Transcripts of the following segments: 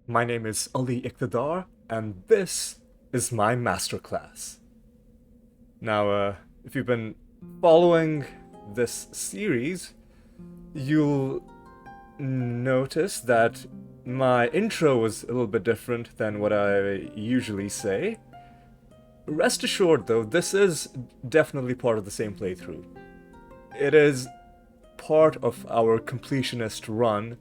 My name is Ali Iqtidar, and this is my masterclass. Now, if you've been following this series, you'll notice that my intro was a little bit different than what I usually say. Rest assured, though, this is definitely part of the same playthrough. It is part of our completionist run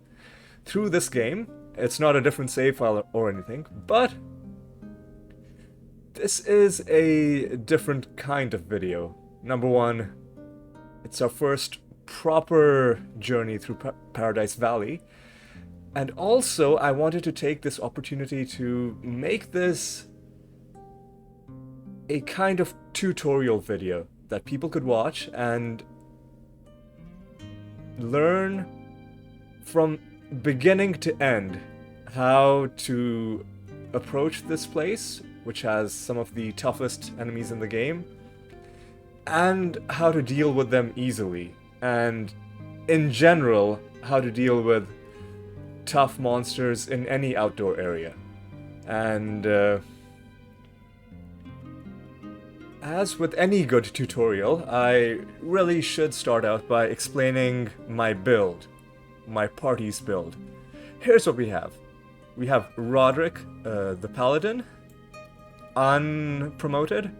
through this game. It's not a different save file or anything, but this is a different kind of video. Number one, it's our first proper journey through Paradise Valley, and also I wanted to take this opportunity to make this a kind of tutorial video that people could watch and learn from beginning to end how to approach this place, which has some of the toughest enemies in the game, and how to deal with them easily, and in general, how to deal with tough monsters in any outdoor area. And as with any good tutorial, I really should start out by explaining my build, my party's build. Here's what we have. We have Roderick, the Paladin, unpromoted.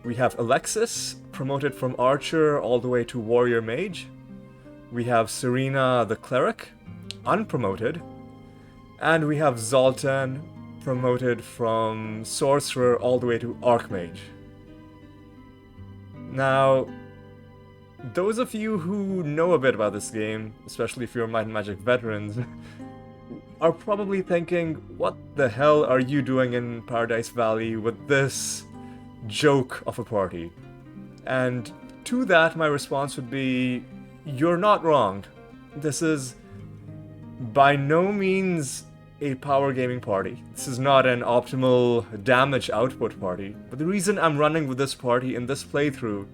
We have Alexis, promoted from Archer all the way to Warrior Mage. We have Serena, the Cleric, unpromoted. And we have Zoltan, promoted from Sorcerer all the way to Archmage. Now, those of you who know a bit about this game, especially if you're Might and Magic veterans, are probably thinking, what the hell are you doing in Paradise Valley with this joke of a party? And to that, my response would be, you're not wrong. This is by no means a power gaming party. This is not an optimal damage output party. But the reason I'm running with this party in this playthrough,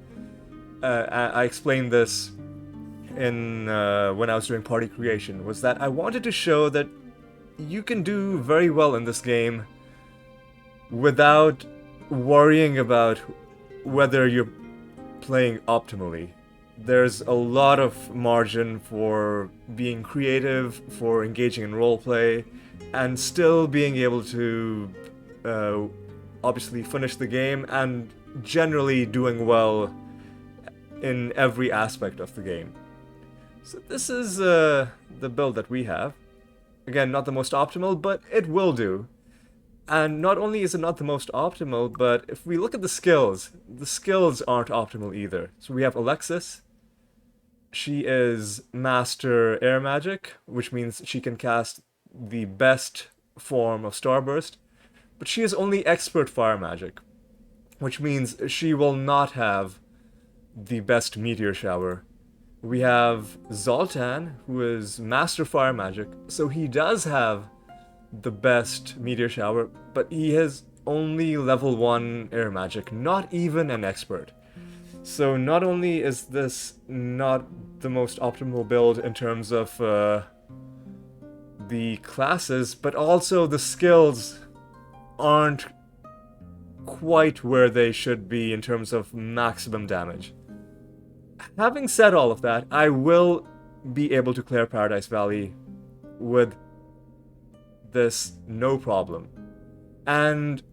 I explained this in when I was doing party creation, was that I wanted to show that you can do very well in this game without worrying about whether you're playing optimally. There's a lot of margin for being creative, for engaging in roleplay, and still being able to obviously finish the game and generally doing well in every aspect of the game. So this is the build that we have. Again, not the most optimal, but it will do. And not only is it not the most optimal, but if we look at the skills aren't optimal either. So we have Alexis. She is Master Air Magic, which means she can cast the best form of Starburst. But she is only Expert Fire Magic, which means she will not have the best Meteor Shower. We have Zoltan, who is Master Fire Magic, so he does have the best Meteor Shower, but he has only level 1 Air Magic, not even an Expert. So not only is this not the most optimal build in terms of the classes, but also the skills aren't quite where they should be in terms of maximum damage. Having said all of that, I will be able to clear Paradise Valley with this no problem. And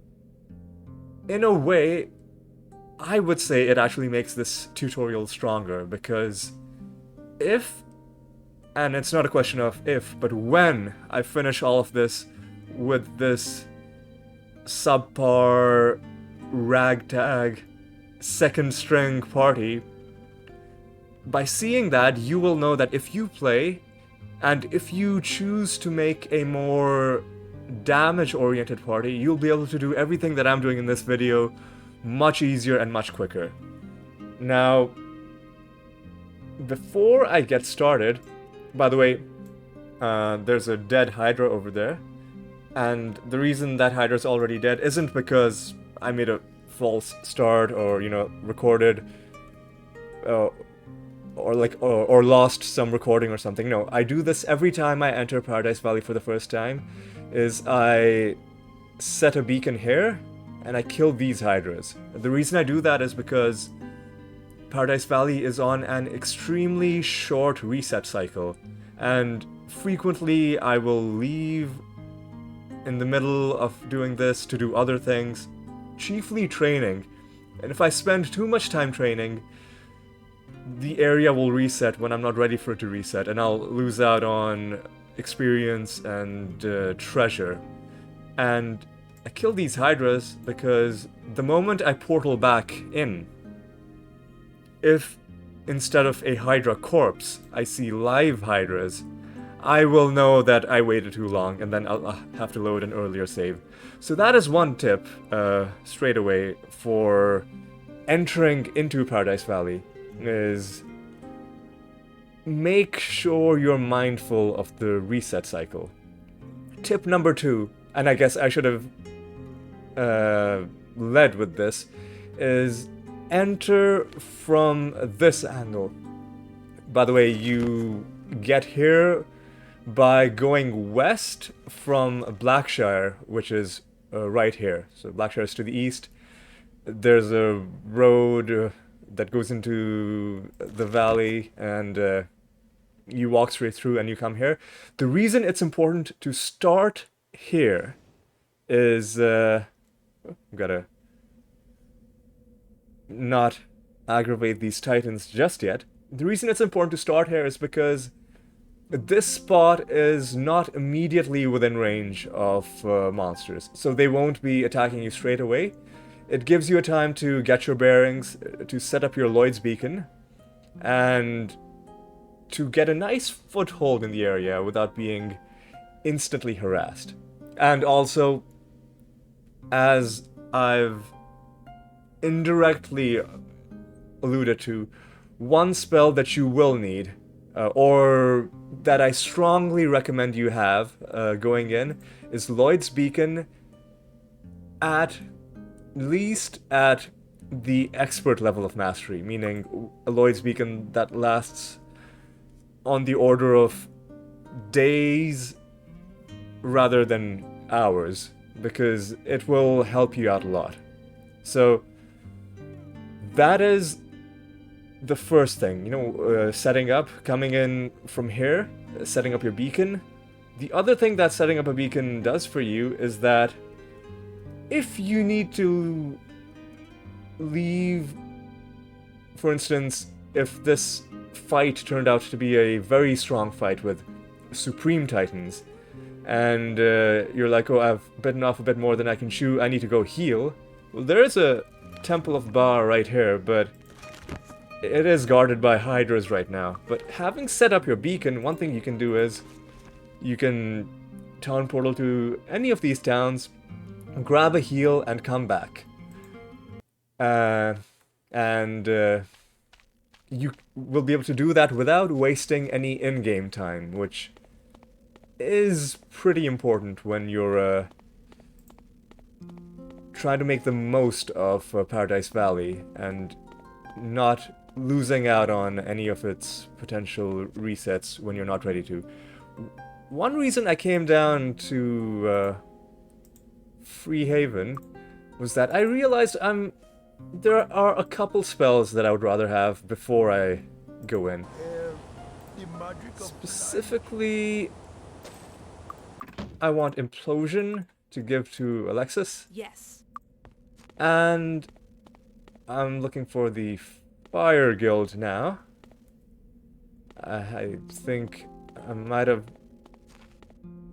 in a way, I would say it actually makes this tutorial stronger, because if, and it's not a question of if, but when I finish all of this with this subpar, ragtag, second string party, by seeing that, you will know that if you play, and if you choose to make a more damage-oriented party, you'll be able to do everything that I'm doing in this video much easier and much quicker. Now, before I get started, by the way, there's a dead Hydra over there, and the reason that Hydra's already dead isn't because I made a false start or, recorded or lost some recording or something. No, I do this every time I enter Paradise Valley for the first time, is I set a beacon here, and I kill these Hydras. The reason I do that is because Paradise Valley is on an extremely short reset cycle, and frequently I will leave in the middle of doing this to do other things, chiefly training, and if I spend too much time training, the area will reset when I'm not ready for it to reset, and I'll lose out on experience and treasure. And I kill these Hydras because the moment I portal back in, if instead of a Hydra corpse, I see live Hydras, I will know that I waited too long, and then I'll have to load an earlier save. So that is one tip, straight away, for entering into Paradise Valley, is make sure you're mindful of the reset cycle. Tip number 2, and I guess I should have led with this, is enter from this angle. By the way, you get here by going west from Blackshire, which is right here. So Blackshire is to the east. There's a road that goes into the valley, and you walk straight through and you come here. The reason it's important to start here is gotta not aggravate these Titans just yet. The reason it's important to start here is because this spot is not immediately within range of monsters, so they won't be attacking you straight away. It gives you a time to get your bearings, to set up your Lloyd's beacon, and to get a nice foothold in the area without being instantly harassed. And also, as I've indirectly alluded to, one spell that you will need, or that I strongly recommend you have going in, is Lloyd's Beacon at least at the expert level of mastery, meaning a Lloyd's Beacon that lasts on the order of days rather than hours, because it will help you out a lot. So that is the first thing, setting up, coming in from here, setting up your beacon. The other thing that setting up a beacon does for you is that if you need to leave, for instance, if this fight turned out to be a very strong fight with Supreme Titans, and you're like, oh, I've bitten off a bit more than I can chew, I need to go heal. Well, there is a Temple of Baa right here, but it is guarded by Hydras right now. But having set up your beacon, one thing you can do is you can town portal to any of these towns, grab a heal, and come back. You will be able to do that without wasting any in-game time, which is pretty important when you're trying to make the most of Paradise Valley and not losing out on any of its potential resets when you're not ready to. One reason I came down to Freehaven was that I realized there are a couple spells that I would rather have before I go in. Specifically, I want Implosion to give to Alexis. Yes. And I'm looking for the Fire Guild now. I think I might have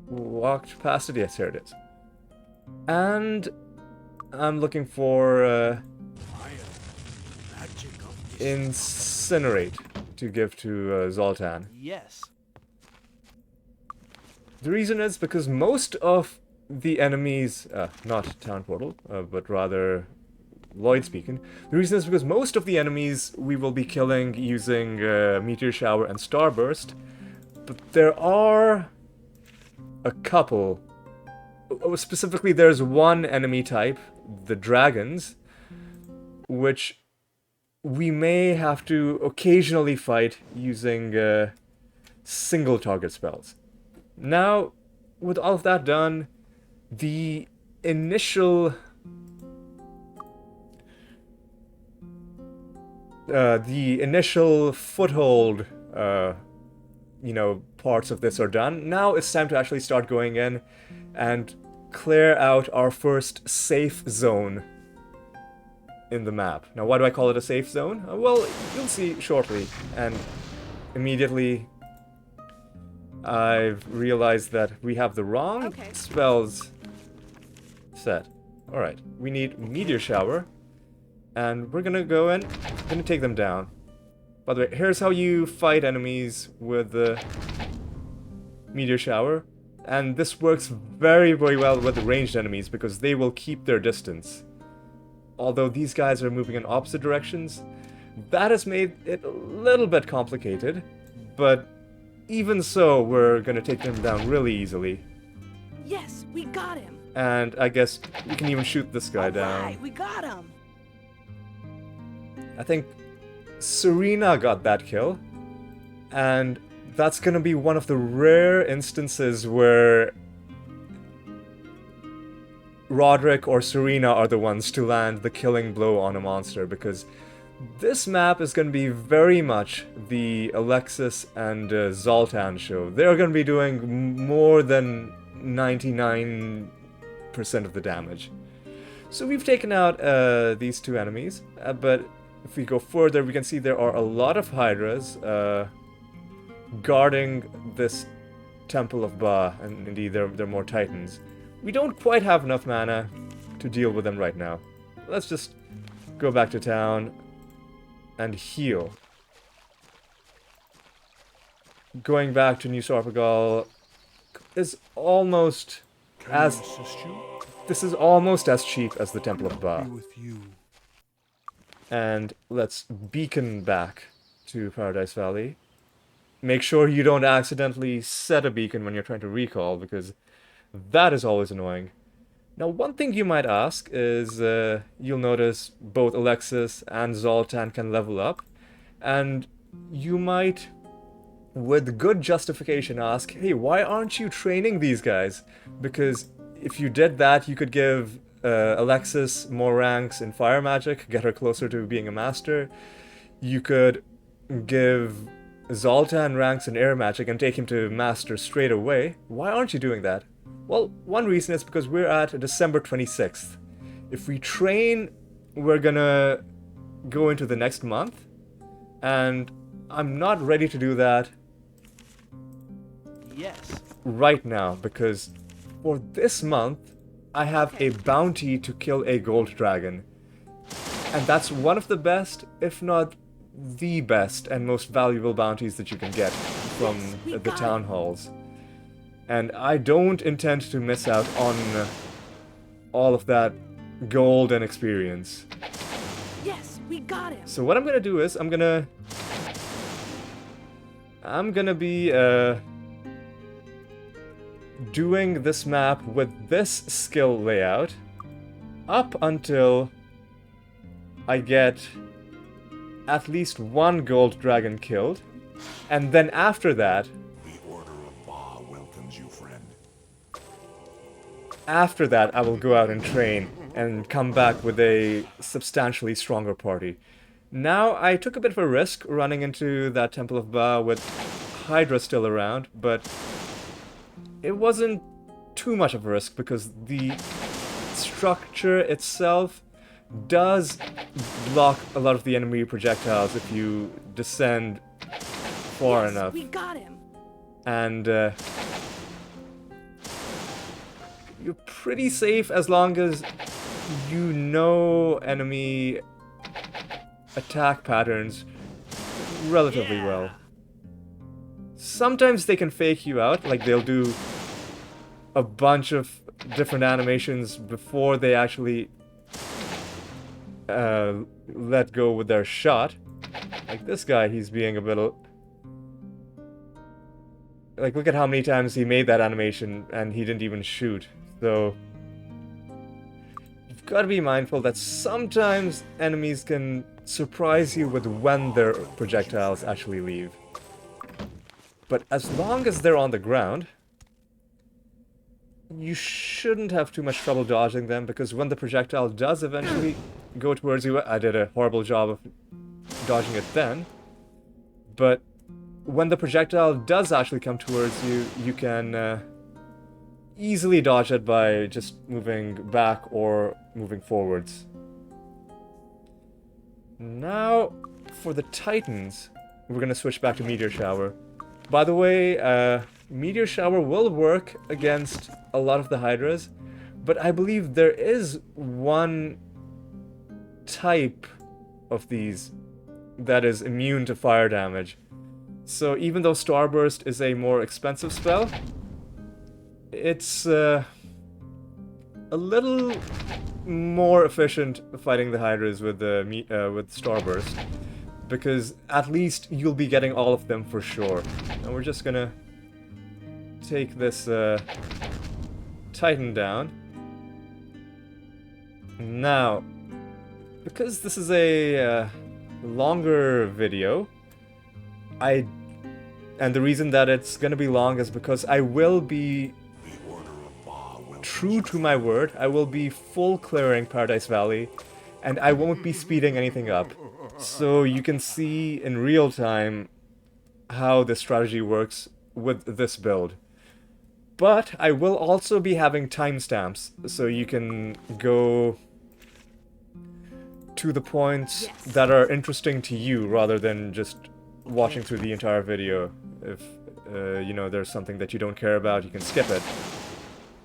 walked past it. Yes, here it is. And I'm looking for Incinerate to give to Zoltan. Yes. The reason is because most of the enemies, not Town Portal, but rather Lloyd's Beacon. The reason is because most of the enemies we will be killing using Meteor Shower and Starburst, but there are a couple. Specifically, there's one enemy type, the Dragons, which we may have to occasionally fight using single target spells. Now, with all of that done, the initial foothold, parts of this are done. Now it's time to actually start going in and clear out our first safe zone in the map. Now, why do I call it a safe zone? Well, you'll see shortly. And immediately, I've realized that we have the wrong spells set. Alright, we need Meteor Shower. And we're gonna go in, gonna take them down. By the way, here's how you fight enemies with the Meteor Shower. And this works very, very well with ranged enemies because they will keep their distance. Although these guys are moving in opposite directions, that has made it a little bit complicated. But even so, we're gonna take them down really easily. Yes, we got him. And I guess we can even shoot this guy down. Right, we got him. I think Serena got that kill. And that's gonna be one of the rare instances where Roderick or Serena are the ones to land the killing blow on a monster, because this map is going to be very much the Alexis and Zoltan show. They're going to be doing more than 99% of the damage. So we've taken out these two enemies, but if we go further, we can see there are a lot of Hydras guarding this Temple of Baa, and indeed they're more Titans. We don't quite have enough mana to deal with them right now. Let's just go back to town and heal. Going back to New Sarpagal is almost as... This is almost as cheap as the Temple of Baa. And let's beacon back to Paradise Valley. Make sure you don't accidentally set a beacon when you're trying to recall, because that is always annoying. Now, one thing you might ask is, you'll notice both Alexis and Zoltan can level up, and you might, with good justification, ask, hey, why aren't you training these guys? Because if you did that, you could give Alexis more ranks in fire magic, get her closer to being a master. You could give Zoltan ranks in air magic and take him to master straight away. Why aren't you doing that? Well, one reason is because we're at December 26th. If we train, we're gonna go into the next month, and I'm not ready to do that right now, because for this month, I have a bounty to kill a gold dragon. And that's one of the best, if not the best and most valuable bounties that you can get from the town halls. And I don't intend to miss out on all of that gold and experience. Yes, we got him. So what I'm gonna do is I'm gonna be doing this map with this skill layout up until I get at least one gold dragon killed, and then after that, after that, I will go out and train and come back with a substantially stronger party. Now, I took a bit of a risk running into that Temple of Baa with Hydra still around, but it wasn't too much of a risk because the structure itself does block a lot of the enemy projectiles if you descend far enough. We got him. And you're pretty safe as long as you know enemy attack patterns relatively well. Sometimes they can fake you out, like they'll do a bunch of different animations before they actually let go with their shot. Like this guy, he's being a bit... Like, look at how many times he made that animation and he didn't even shoot. So, you've gotta be mindful that sometimes enemies can surprise you with when their projectiles actually leave. But as long as they're on the ground, you shouldn't have too much trouble dodging them, because when the projectile does eventually go towards you, I did a horrible job of dodging it then, but when the projectile does actually come towards you, you can easily dodge it by just moving back or moving forwards. Now, for the Titans, we're gonna switch back to Meteor Shower. By the way, Meteor Shower will work against a lot of the Hydras, but I believe there is one type of these that is immune to fire damage. So even though Starburst is a more expensive spell, it's a little more efficient fighting the Hydras with Starburst, because at least you'll be getting all of them for sure. And we're just gonna take this Titan down. Now, because this is a longer video, and the reason that it's gonna be long is because I will be true to my word. I will be full clearing Paradise Valley, and I won't be speeding anything up. So you can see in real time how the strategy works with this build. But I will also be having timestamps, so you can go to the points that are interesting to you rather than just watching through the entire video. If you know there's something that you don't care about, you can skip it.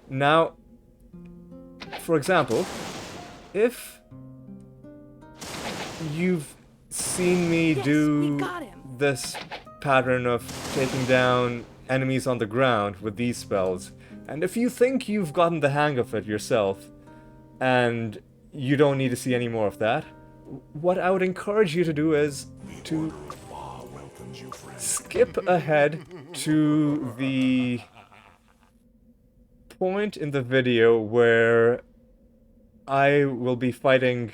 Now, for example, if you've seen me do this pattern of taking down enemies on the ground with these spells, and if you think you've gotten the hang of it yourself, and you don't need to see any more of that, what I would encourage you to do is to skip ahead to the point in the video where I will be fighting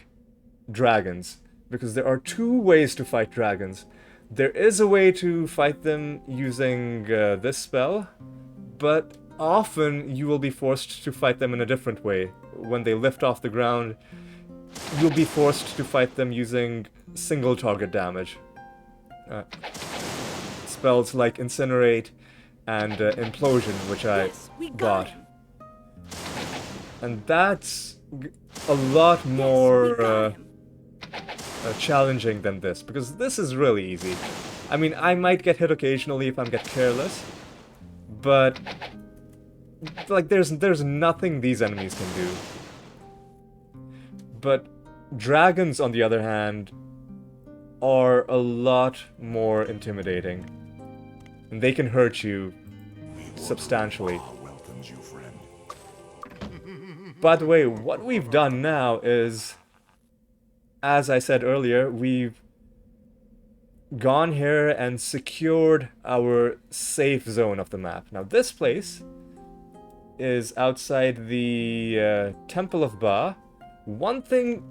dragons, because there are two ways to fight dragons. There is a way to fight them using this spell, but often you will be forced to fight them in a different way. When they lift off the ground, you'll be forced to fight them using single target damage. Spells like Incinerate and Implosion, which I got. And that's a lot more challenging than this, because this is really easy. I mean, I might get hit occasionally if I get careless, but like there's nothing these enemies can do. But dragons, on the other hand, are a lot more intimidating, and they can hurt you substantially. By the way, what we've done now is, as I said earlier, we've gone here and secured our safe zone of the map. Now this place is outside the Temple of Baa. One thing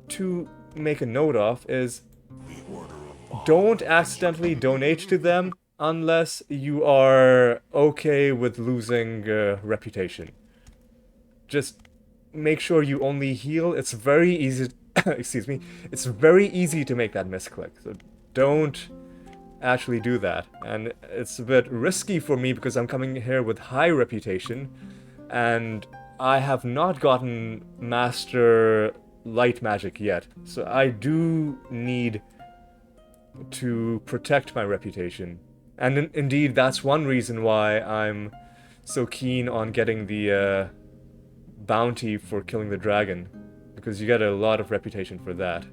to make a note of is don't accidentally donate to them unless you are okay with losing reputation. Just make sure you only heal. It's very easy excuse me, it's very easy to make that misclick, so don't actually do that. And it's a bit risky for me because I'm coming here with high reputation, and I have not gotten Master Light Magic yet, so I do need to protect my reputation. And indeed, that's one reason why I'm so keen on getting the bounty for killing the dragon, because you get a lot of reputation for that.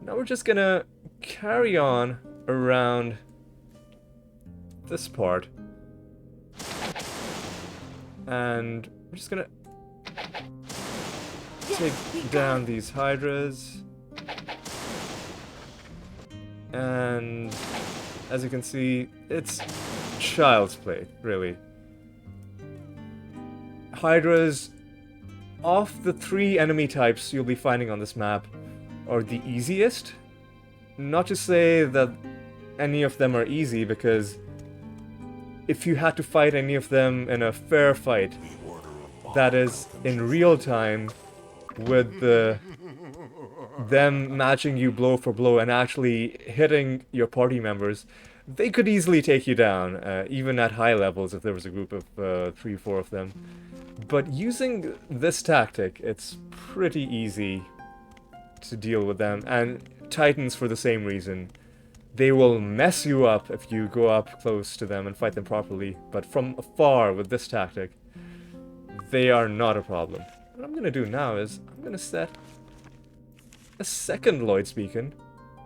Now we're just gonna carry on around this part, and we're just gonna take down these Hydras, and as you can see, it's child's play, really. Hydras of the 3 enemy types you'll be finding on this map are the easiest. Not to say that any of them are easy, because if you had to fight any of them in a fair fight, that is in real time, with them matching you blow for blow and actually hitting your party members, they could easily take you down, even at high levels if there was a group of 3-4 of them. But using this tactic, it's pretty easy to deal with them, and Titans for the same reason. They will mess you up if you go up close to them and fight them properly, but from afar with this tactic, they are not a problem. What I'm gonna do now is, I'm gonna set a second Lloyd's beacon.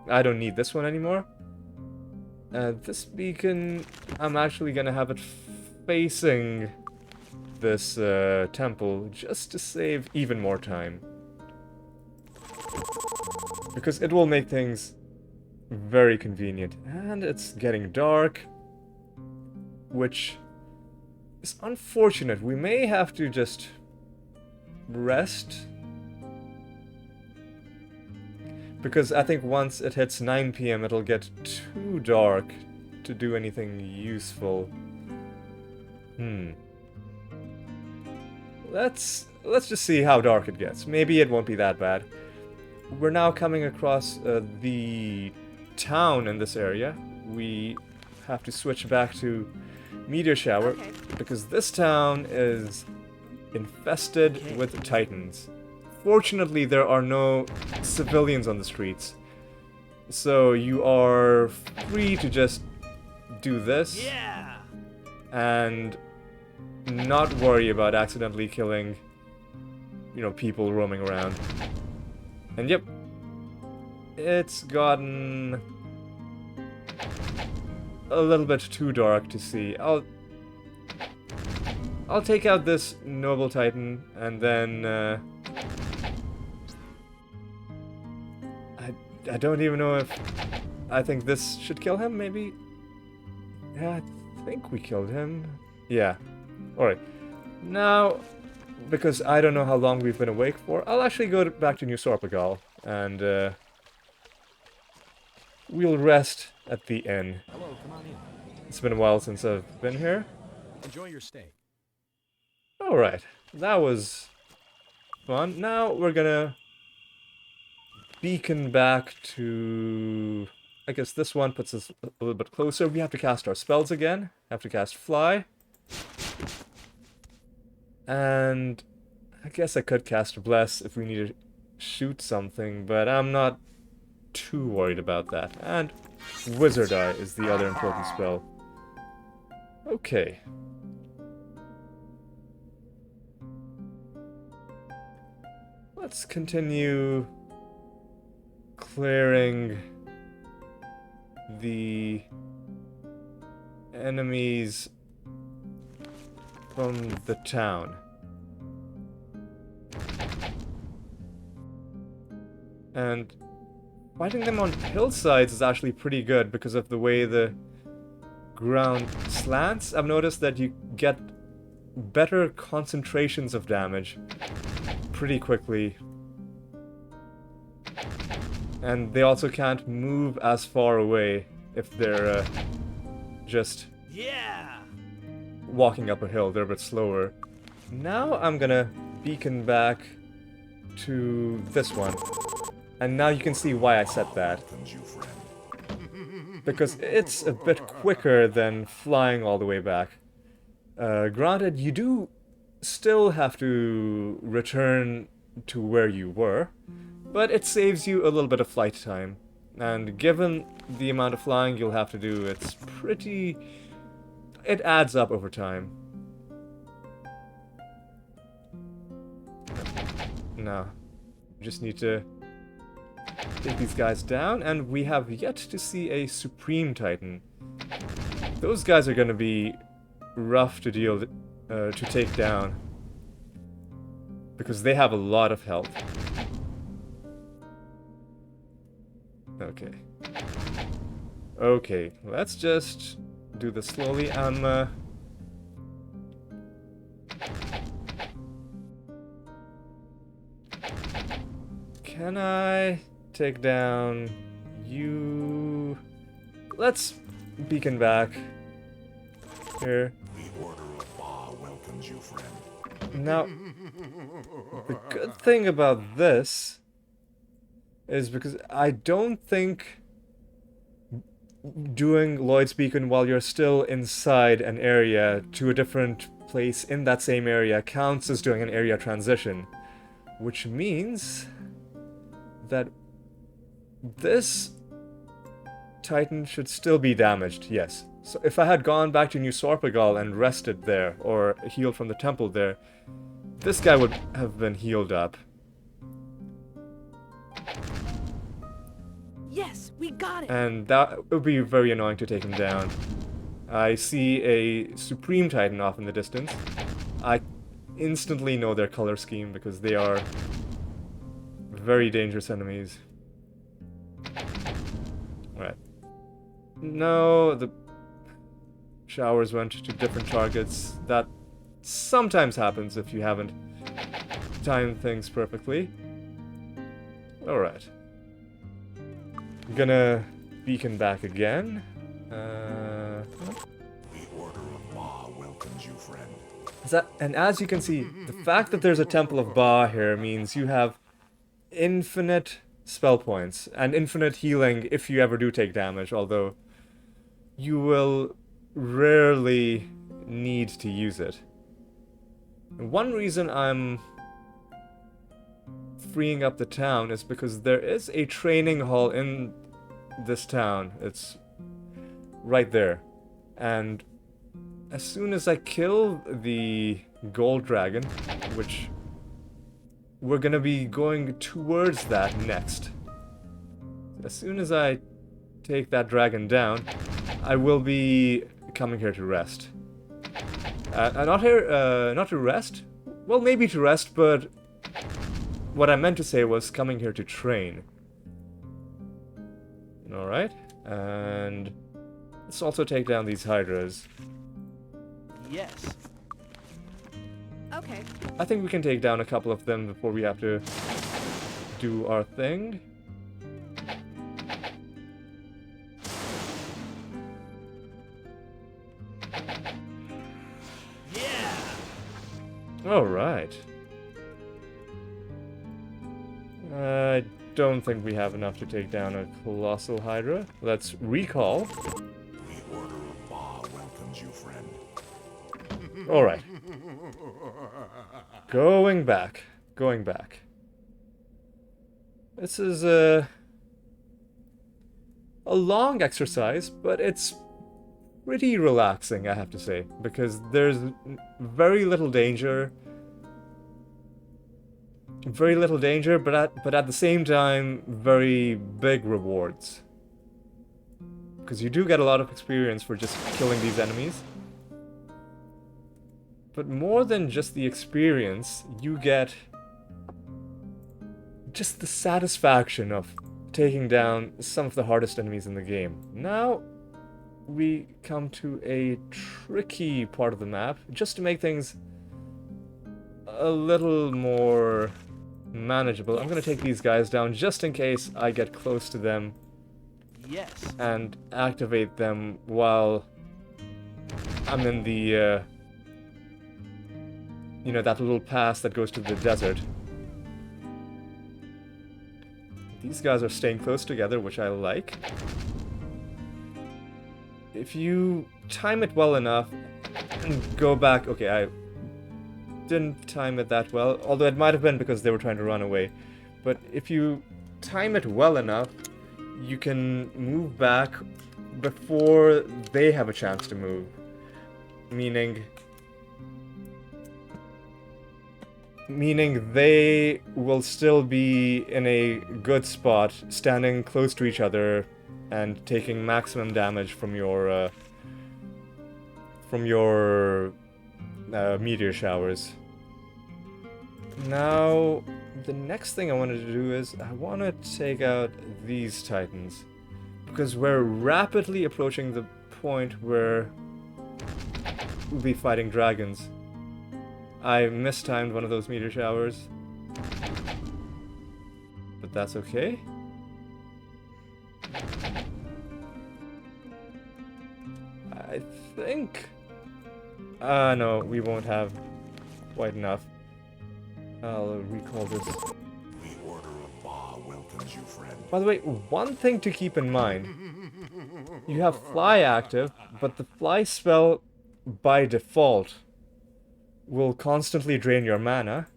I don't need this one anymore. This beacon, I'm actually gonna have it facing this temple just to save even more time. Because it will make things very convenient. And it's getting dark, which is unfortunate. We may have to just rest, because I think once it hits 9 PM it'll get too dark to do anything useful. Let's just see how dark it gets. Maybe it won't be that bad. We're now coming across the town in this area. We have to switch back to Meteor Shower, because this town is infested with Titans. Fortunately, there are no civilians on the streets, so you are free to just do this and not worry about accidentally killing, people roaming around. And yep, it's gotten a little bit too dark to see. I'll take out this noble Titan, and then I don't even know if I think this should kill him, maybe? Yeah, I think we killed him. Yeah. Alright. Now, because I don't know how long we've been awake for, I'll actually go back to New Sorpagal, and we'll rest at the inn. Hello, come on in. It's been a while since I've been here. Enjoy your stay. Alright, that was fun. Now we're gonna beacon back to... I guess this one puts us a little bit closer. We have to cast our spells again. Have to cast Fly. And I guess I could cast Bless if we need to shoot something, but I'm not too worried about that. And Wizard Eye is the other important spell. Okay. Let's continue clearing the enemies from the town. And fighting them on hillsides is actually pretty good because of the way the ground slants. I've noticed that you get better concentrations of damage pretty quickly. And they also can't move as far away if they're just walking up a hill. They're a bit slower. Now I'm gonna beacon back to this one. And now you can see why I said that. Because it's a bit quicker than flying all the way back. Granted, you do still have to return to where you were, but it saves you a little bit of flight time. And given the amount of flying you'll have to do, it's pretty... it adds up over time. Now, just need to take these guys down, and we have yet to see a Supreme Titan. Those guys are gonna be rough to deal to take down, because they have a lot of health. Okay. Okay, let's just do this slowly. Can I take down you? Let's beacon back here. The Order of Baa welcomes you, friend. Now, the good thing about this is because I don't think doing Lloyd's Beacon while you're still inside an area to a different place in that same area counts as doing an area transition. Which means that this Titan should still be damaged, yes. So if I had gone back to New Sorpagal and rested there, or healed from the temple there, this guy would have been healed up. Yes, we got him. And that would be very annoying to take him down. I see a Supreme Titan off in the distance. I instantly know their color scheme because they are very dangerous enemies. Alright. No, the showers went to different targets. That sometimes happens if you haven't timed things perfectly. Alright. I'm gonna beacon back again. The Order of Baa welcomes you, friend. And as you can see, the fact that there's a Temple of Baa here means you have infinite spell points and infinite healing if you ever do take damage, although you will rarely need to use it. And one reason I'm freeing up the town is because there is a training hall in this town. It's right there. And as soon as I kill the gold dragon, which we're gonna be going towards that next. As soon as I take that dragon down, I will be coming here to rest. Not to rest? Well, maybe to rest, but what I meant to say was coming here to train. Alright, and let's also take down these Hydras. Yes. Okay. I think we can take down a couple of them before we have to do our thing. Yeah. Alright. I don't think we have enough to take down a colossal Hydra. Let's recall. The Order of Baa welcomes you, friend. Alright. Going back. Going back. This is a long exercise, but it's pretty relaxing, I have to say, because there's very little danger. Very little danger, but at the same time, very big rewards. Because you do get a lot of experience for just killing these enemies. But more than just the experience, you get just the satisfaction of taking down some of the hardest enemies in the game. Now, we come to a tricky part of the map, just to make things a little more manageable. I'm gonna take these guys down just in case I get close to them. Yes. And activate them while I'm in the, you know, that little pass that goes to the desert. These guys are staying close together, which I like. If you time it well enough and go back... Okay, I didn't time it that well, although it might have been because they were trying to run away. But if you time it well enough, you can move back before they have a chance to move. Meaning they will still be in a good spot, standing close to each other and taking maximum damage from your meteor showers. Now, the next thing I wanted to do is I want to take out these Titans, because we're rapidly approaching the point where we'll be fighting dragons. I mistimed one of those meteor showers, but but that's okay. I think... no, we won't have quite enough. I'll recall this. The Order of Baa welcomes you, friend. By the way, one thing to keep in mind. You have Fly active, but the Fly spell, by default, will constantly drain your mana.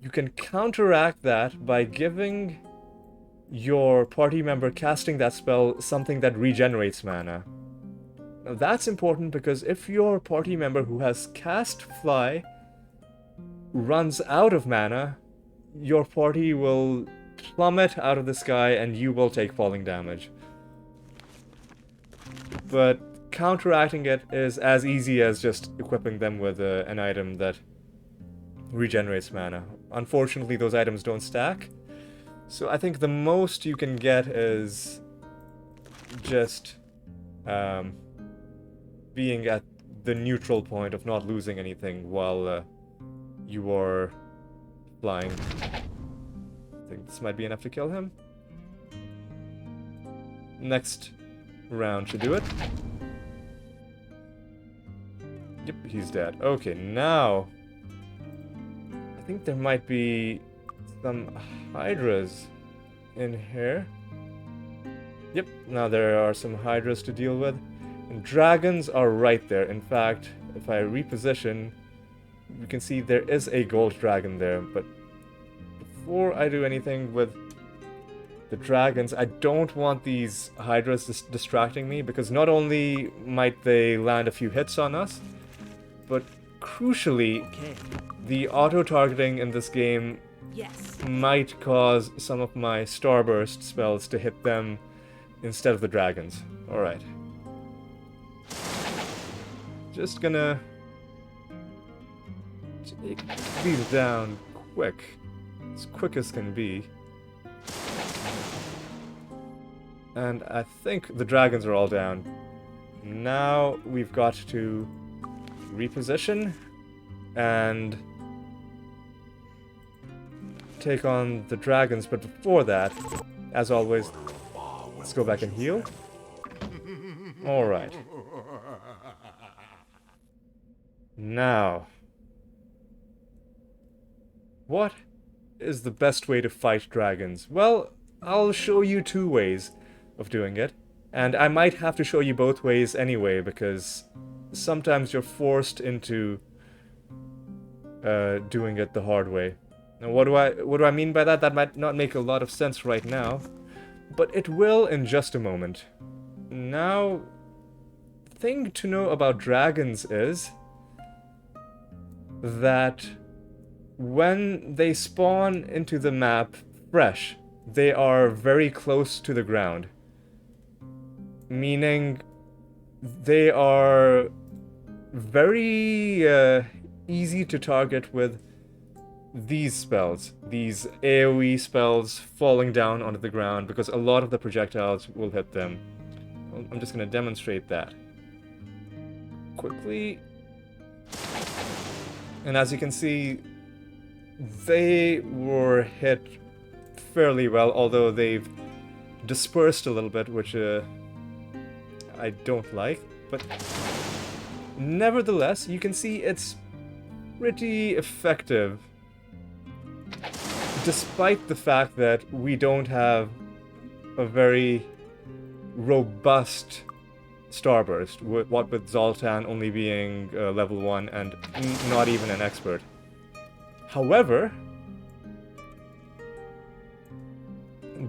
You can counteract that by giving your party member casting that spell something that regenerates mana. Now that's important because if your party member who has cast Fly runs out of mana, your party will plummet out of the sky and you will take falling damage. But counteracting it is as easy as just equipping them with an item that regenerates mana. Unfortunately, those items don't stack. So I think the most you can get is just being at the neutral point of not losing anything while you are flying. I think this might be enough to kill him. Next round should do it. Yep, he's dead. Okay, now I think there might be some Hydras in here. Yep, now there are some Hydras to deal with. And Dragons are right there. In fact, if I reposition, you can see there is a gold dragon there. But before I do anything with the Dragons, I don't want these Hydras distracting me, because not only might they land a few hits on us, but crucially, Okay. the auto-targeting in this game Yes. might cause some of my Starburst spells to hit them instead of the Dragons. Alright. Just gonna take these down quick. As quick as can be. And I think the Dragons are all down. Now we've got to reposition and take on the Dragons, but before that, as always, let's go back and heal. Alright. Now, what is the best way to fight dragons? Well, I'll show you two ways of doing it, and I might have to show you both ways anyway, because sometimes you're forced into doing it the hard way. Now, what do I mean by that? That might not make a lot of sense right now, but it will in just a moment. Now, the thing to know about dragons is that when they spawn into the map fresh, they are very close to the ground. Meaning they are very easy to target with these spells. These AoE spells falling down onto the ground, because a lot of the projectiles will hit them. I'm just going to demonstrate that quickly. And as you can see, they were hit fairly well, although they've dispersed a little bit, which I don't like. But nevertheless, you can see it's pretty effective, despite the fact that we don't have a very robust Starburst, what with Zoltan only being level 1 and not even an expert. However,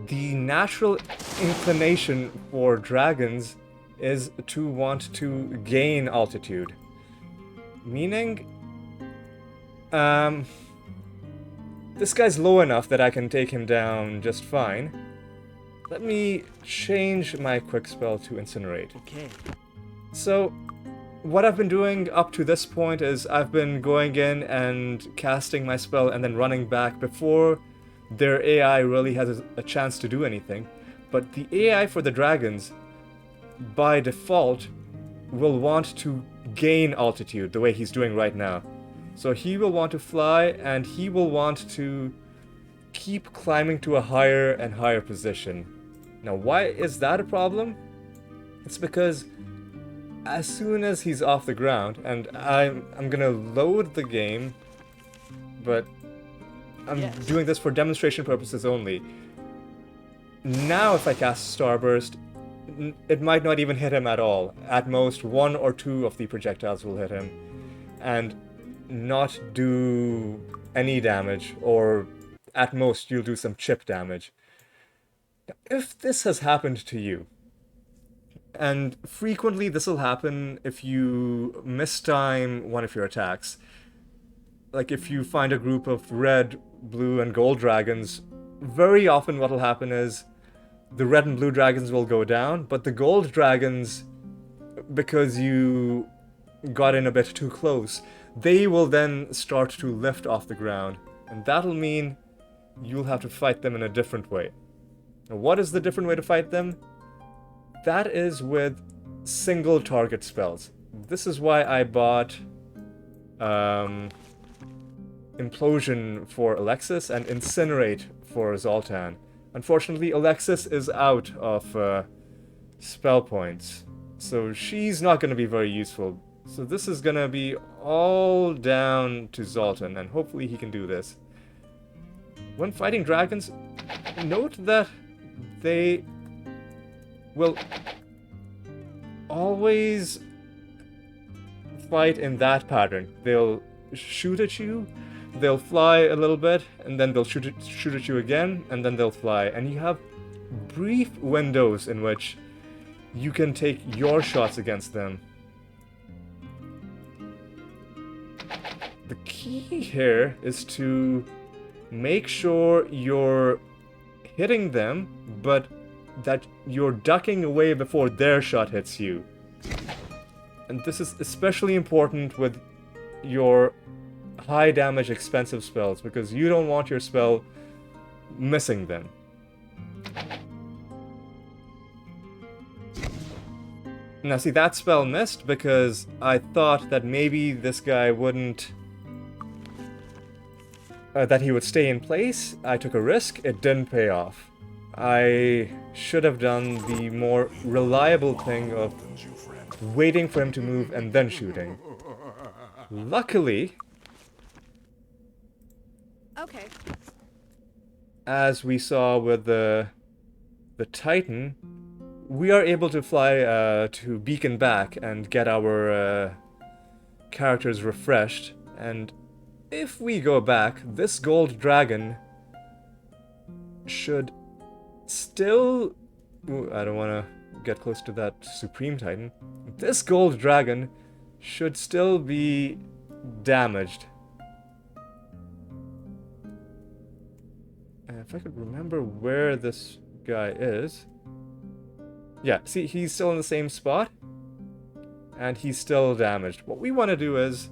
the natural inclination for dragons is to want to gain altitude. Meaning, this guy's low enough that I can take him down just fine. Let me change my quick spell to Incinerate. Okay. So, what I've been doing up to this point is I've been going in and casting my spell and then running back before their AI really has a chance to do anything. But the AI for the dragons, by default, will want to gain altitude the way he's doing right now. So he will want to fly, and he will want to keep climbing to a higher and higher position. Now, why is that a problem? It's because as soon as he's off the ground, and I'm gonna load the game, but I'm Yes. doing this for demonstration purposes only. Now if I cast Starburst, it might not even hit him at all. At most, 1 or 2 of the projectiles will hit him, and not do any damage, or at most you'll do some chip damage. If this has happened to you, and frequently this will happen if you mistime one of your attacks, like if you find a group of red, blue, and gold dragons, very often what will happen is the red and blue dragons will go down, but the gold dragons, because you got in a bit too close, they will then start to lift off the ground, and that'll mean you'll have to fight them in a different way. Now, what is the different way to fight them? That is with single target spells. This is why I bought Implosion for Alexis and Incinerate for Zoltan. Unfortunately, Alexis is out of spell points, so she's not going to be very useful. So this is going to be all down to Zoltan, and hopefully he can do this. When fighting dragons, note that they will always fight in that pattern. They'll shoot at you, they'll fly a little bit, and then they'll shoot at you again, and then they'll fly. And you have brief windows in which you can take your shots against them. The key here is to make sure you're hitting them, but that you're ducking away before their shot hits you. And this is especially important with your high damage expensive spells, because you don't want your spell missing them. Now see, that spell missed because I thought that maybe this guy wouldn't... that he would stay in place. I took a risk, it didn't pay off. I should have done the more reliable thing of waiting for him to move and then shooting. Luckily, Okay. as we saw with the Titan, we are able to fly to beacon back and get our characters refreshed. And if we go back, this gold dragon should still... Ooh, I don't want to get close to that Supreme Titan. This gold dragon should still be damaged. And if I could remember where this guy is... Yeah, see, he's still in the same spot. And he's still damaged. What we want to do is...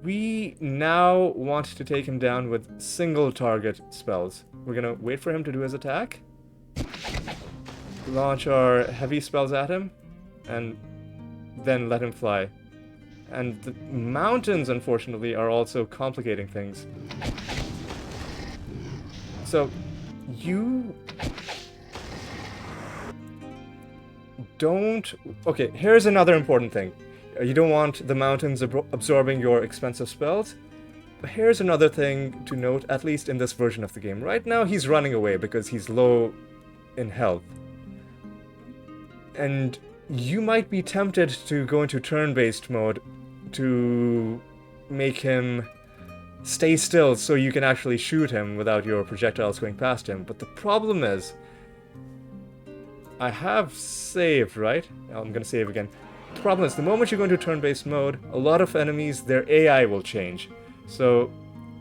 we now want to take him down with single target spells. We're gonna wait for him to do his attack. Launch our heavy spells at him. And then let him fly. And the mountains, unfortunately, are also complicating things. So, you... don't... Okay, here's another important thing. You don't want the mountains absorbing your expensive spells. But here's another thing to note, at least in this version of the game. Right now, he's running away because he's low in health. And you might be tempted to go into turn-based mode to make him stay still so you can actually shoot him without your projectiles going past him. But the problem is, I have saved, right? I'm gonna save again. The problem is, the moment you go into turn-based mode, a lot of enemies, their AI will change. So,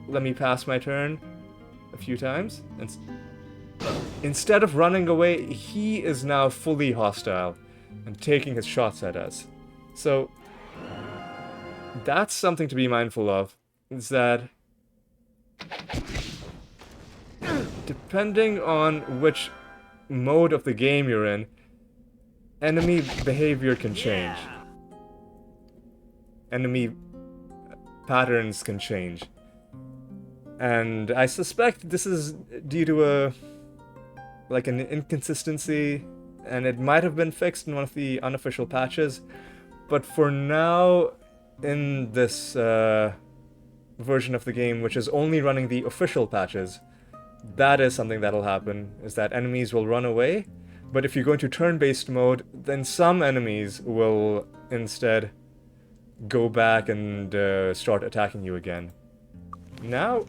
let me pass my turn a few times. And instead of running away, he is now fully hostile and taking his shots at us. So, that's something to be mindful of, is that depending on which mode of the game you're in, enemy behavior can change. Enemy patterns can change. And I suspect this is due to an inconsistency, and it might have been fixed in one of the unofficial patches. But for now, in this version of the game, which is only running the official patches, that is something that'll happen, is that enemies will run away. But if you go into turn-based mode, then some enemies will instead go back and start attacking you again. Now,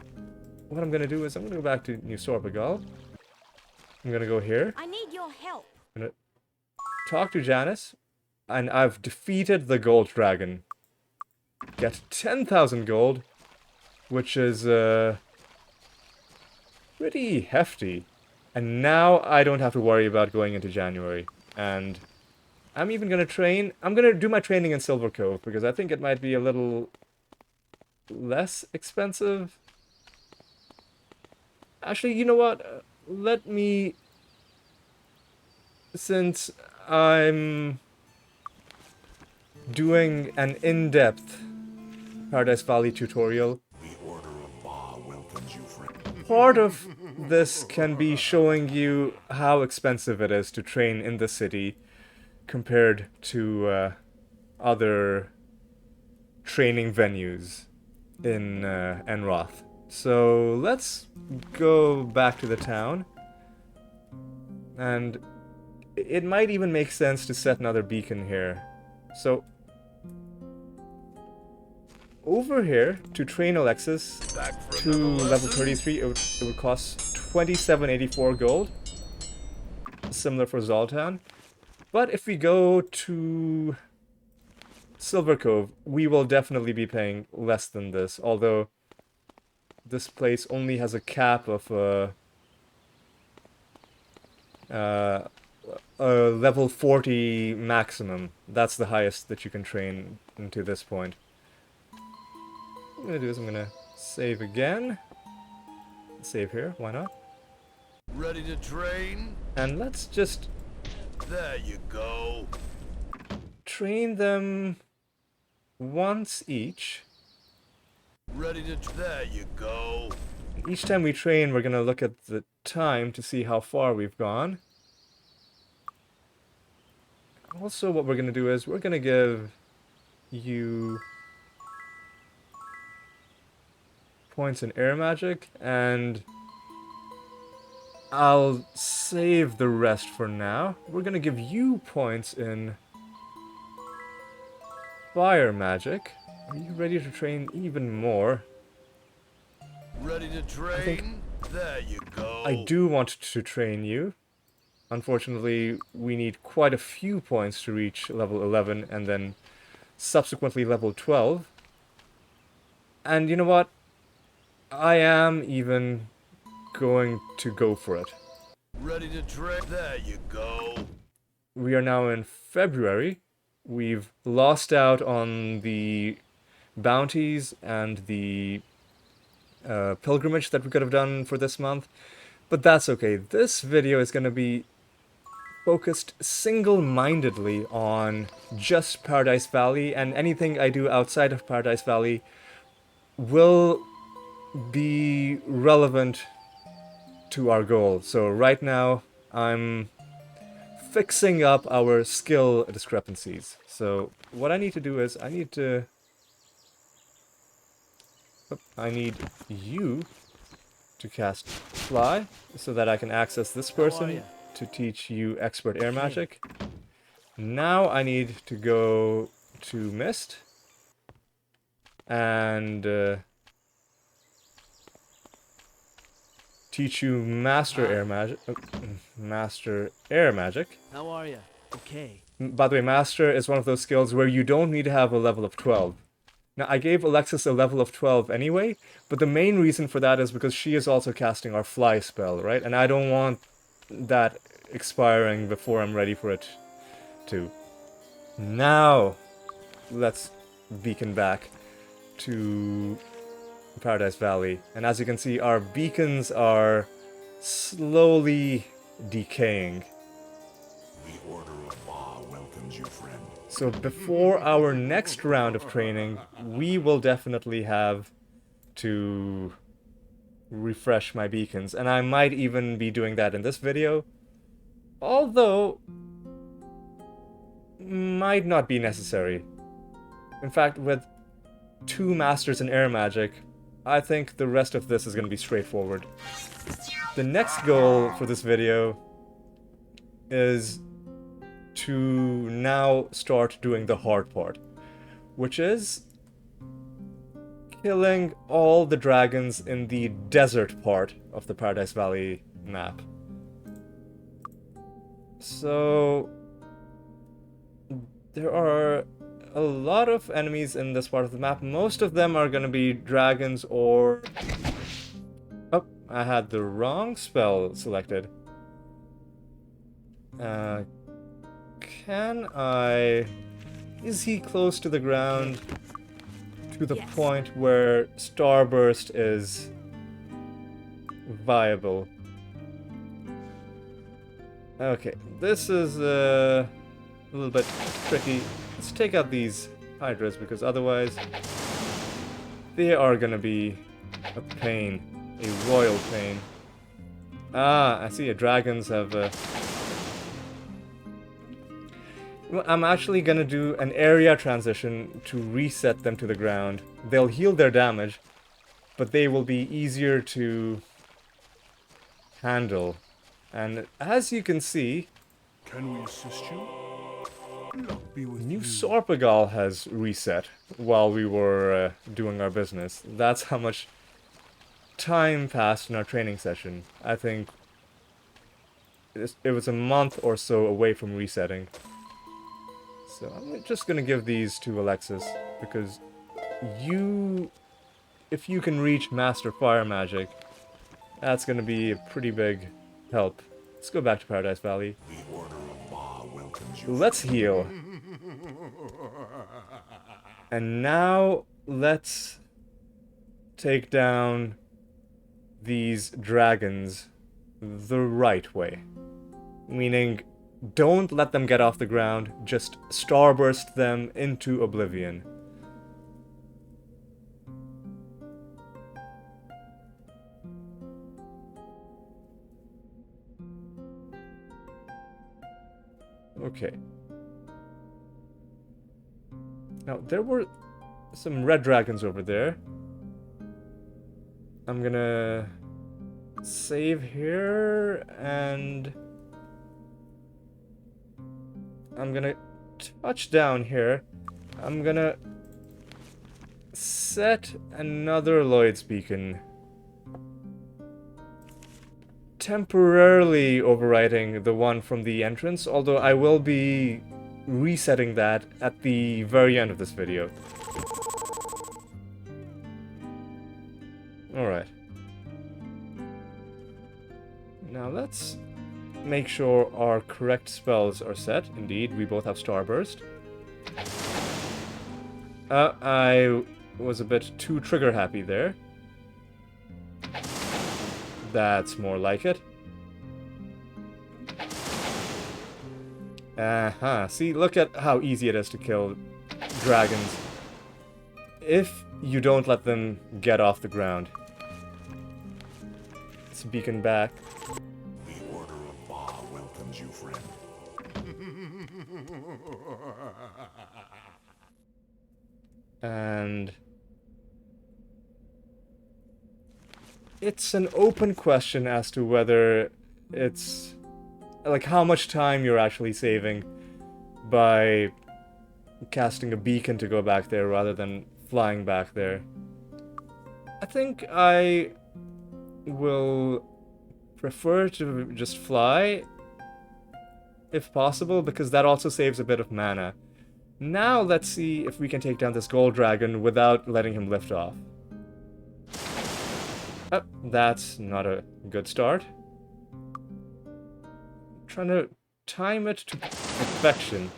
what I'm gonna do is I'm gonna go back to New Sorbagal. I'm gonna go here. I need your help. I'm gonna talk to Janice, and I've defeated the gold dragon. Get 10,000 gold, which is pretty hefty. And now I don't have to worry about going into January. And I'm even gonna train. I'm gonna do my training in Silver Cove because I think it might be a little less expensive. Actually, you know what? Let me, since I'm doing an in-depth Paradise Valley tutorial, The Order of Baa welcomes you, friend. part of this can be showing you how expensive it is to train in the city compared to other training venues in Enroth. So let's go back to the town, and it might even make sense to set another beacon here. So over here, to train Alexis to level 33, it would cost 2784 gold. Similar for Zoltan. But if we go to Silver Cove, we will definitely be paying less than this, although this place only has a cap of a level 40 maximum. That's the highest that you can train into this point. What I'm gonna do is I'm gonna save again. Save here, why not? Ready to train? And let's just There you go. train them once each. Ready to. There you go. Each time we train, we're gonna look at the time to see how far we've gone. Also, what we're gonna do is we're gonna give you points in air magic, and I'll save the rest for now. We're gonna give you points in fire magic. Are you ready to train even more? Ready to train? think There you go. I do want to train you. Unfortunately, we need quite a few points to reach level 11 and then subsequently level 12. And you know what? I am even going to go for it. Ready to train? There you go. We are now in February. We've lost out on the bounties and the pilgrimage that we could have done for this month. But that's okay. This video is going to be focused single-mindedly on just Paradise Valley, and anything I do outside of Paradise Valley will be relevant to our goal. So right now, I'm fixing up our skill discrepancies. So what I need to do is I need you to cast Fly so that I can access this person ya? to teach you Expert Air Magic. Now I need to go to Mist and teach you Master Air Magic. Master Air Magic. How are ya? Okay. By the way, Master is one of those skills where you don't need to have a level of 12. Now, I gave Alexis a level of 12 anyway, but the main reason for that is because she is also casting our Fly spell, right? And I don't want that expiring before I'm ready for it to. Now, let's beacon back to Paradise Valley. And as you can see, our beacons are slowly decaying. The Order of Baa welcomes you, friend. So before our next round of training, we will definitely have to refresh my beacons, and I might even be doing that in this video. Although, might not be necessary. In fact, with 2 masters in air magic, I think the rest of this is going to be straightforward. The next goal for this video is to now start doing the hard part, which is killing all the dragons in the desert part of the Paradise Valley map. So there are a lot of enemies in this part of the map. Most of them are going to be dragons or... Oh, I had the wrong spell selected. Can I... Is he close to the ground? To the point where Starburst is viable. Okay, this is a little bit tricky. Let's take out these Hydras, because otherwise they are gonna be a pain. A royal pain. Ah, I see. Dragons have Well, I'm actually gonna do an area transition to reset them to the ground. They'll heal their damage, but they will be easier to handle. And as you can see, Can we assist you? Luck be with New you. Sarpagal has reset while we were doing our business. That's how much time passed in our training session. I think it was a month or so away from resetting. So I'm just gonna give these to Alexis, because if you can reach Master Fire Magic, that's gonna be a pretty big help. Let's go back to Paradise Valley. The Order of Baa welcomes you. Let's heal. And now let's take down these dragons the right way. Meaning, don't let them get off the ground, just starburst them into oblivion. Okay. Now, there were some red dragons over there. I'm gonna save here, and I'm gonna touch down here. I'm gonna set another Lloyd's beacon, temporarily overwriting the one from the entrance, although I will be resetting that at the very end of this video. Alright. Now let's make sure our correct spells are set. Indeed, we both have Starburst. I was a bit too trigger happy there. That's more like it. See, look at how easy it is to kill dragons if you don't let them get off the ground. Let's beacon back. The Order of Baa welcomes you, friend. And it's an open question as to whether it's like how much time you're actually saving by casting a beacon to go back there rather than flying back there. I think I will prefer to just fly if possible, because that also saves a bit of mana. Now let's see if we can take down this gold dragon without letting him lift off. Oh, that's not a good start. Trying to time it to perfection,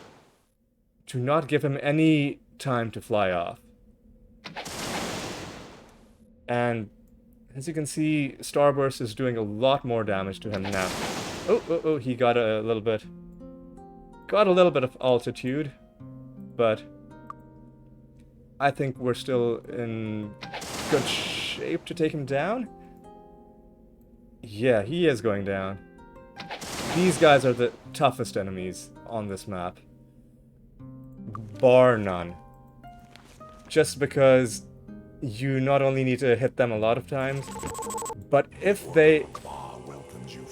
to not give him any time to fly off. And as you can see, Starburst is doing a lot more damage to him now. Oh, he got a little bit of altitude, but I think we're still in good shape to take him down. Yeah, he is going down. These guys are the toughest enemies on this map. Bar none. Just because you not only need to hit them a lot of times, but if they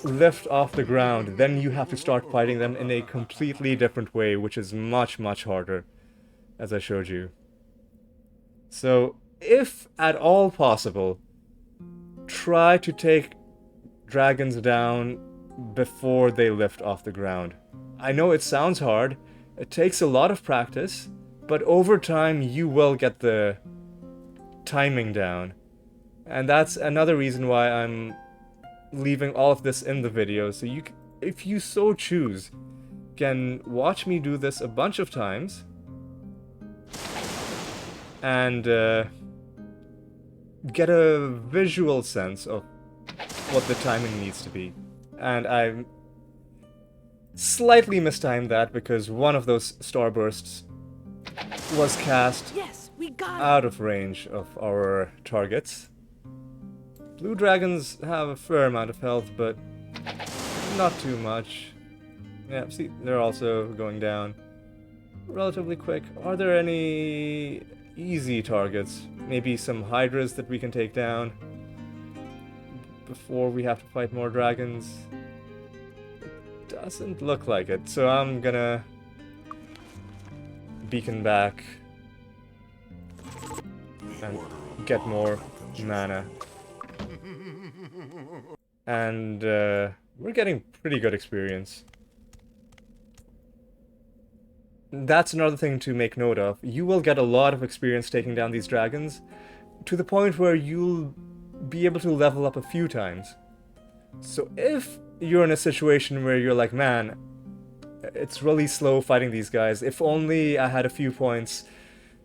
lift off the ground, then you have to start fighting them in a completely different way, which is much, much harder, as I showed you. So, if at all possible, try to take dragons down before they lift off the ground. I know it sounds hard, it takes a lot of practice, but over time you will get the timing down. And that's another reason why I'm leaving all of this in the video, so you, if you so choose, can watch me do this a bunch of times and get a visual sense of what the timing needs to be. And I slightly mistimed that because one of those starbursts was cast Yes, we got it. out of range of our targets. Blue dragons have a fair amount of health, but not too much. Yeah, see, they're also going down relatively quick. Are there any easy targets? Maybe some hydras that we can take down before we have to fight more dragons? It doesn't look like it, so I'm gonna beacon back and get more mana. And we're getting pretty good experience. That's another thing to make note of. You will get a lot of experience taking down these dragons, to the point where you'll be able to level up a few times. So if you're in a situation where you're like, man, it's really slow fighting these guys, if only I had a few points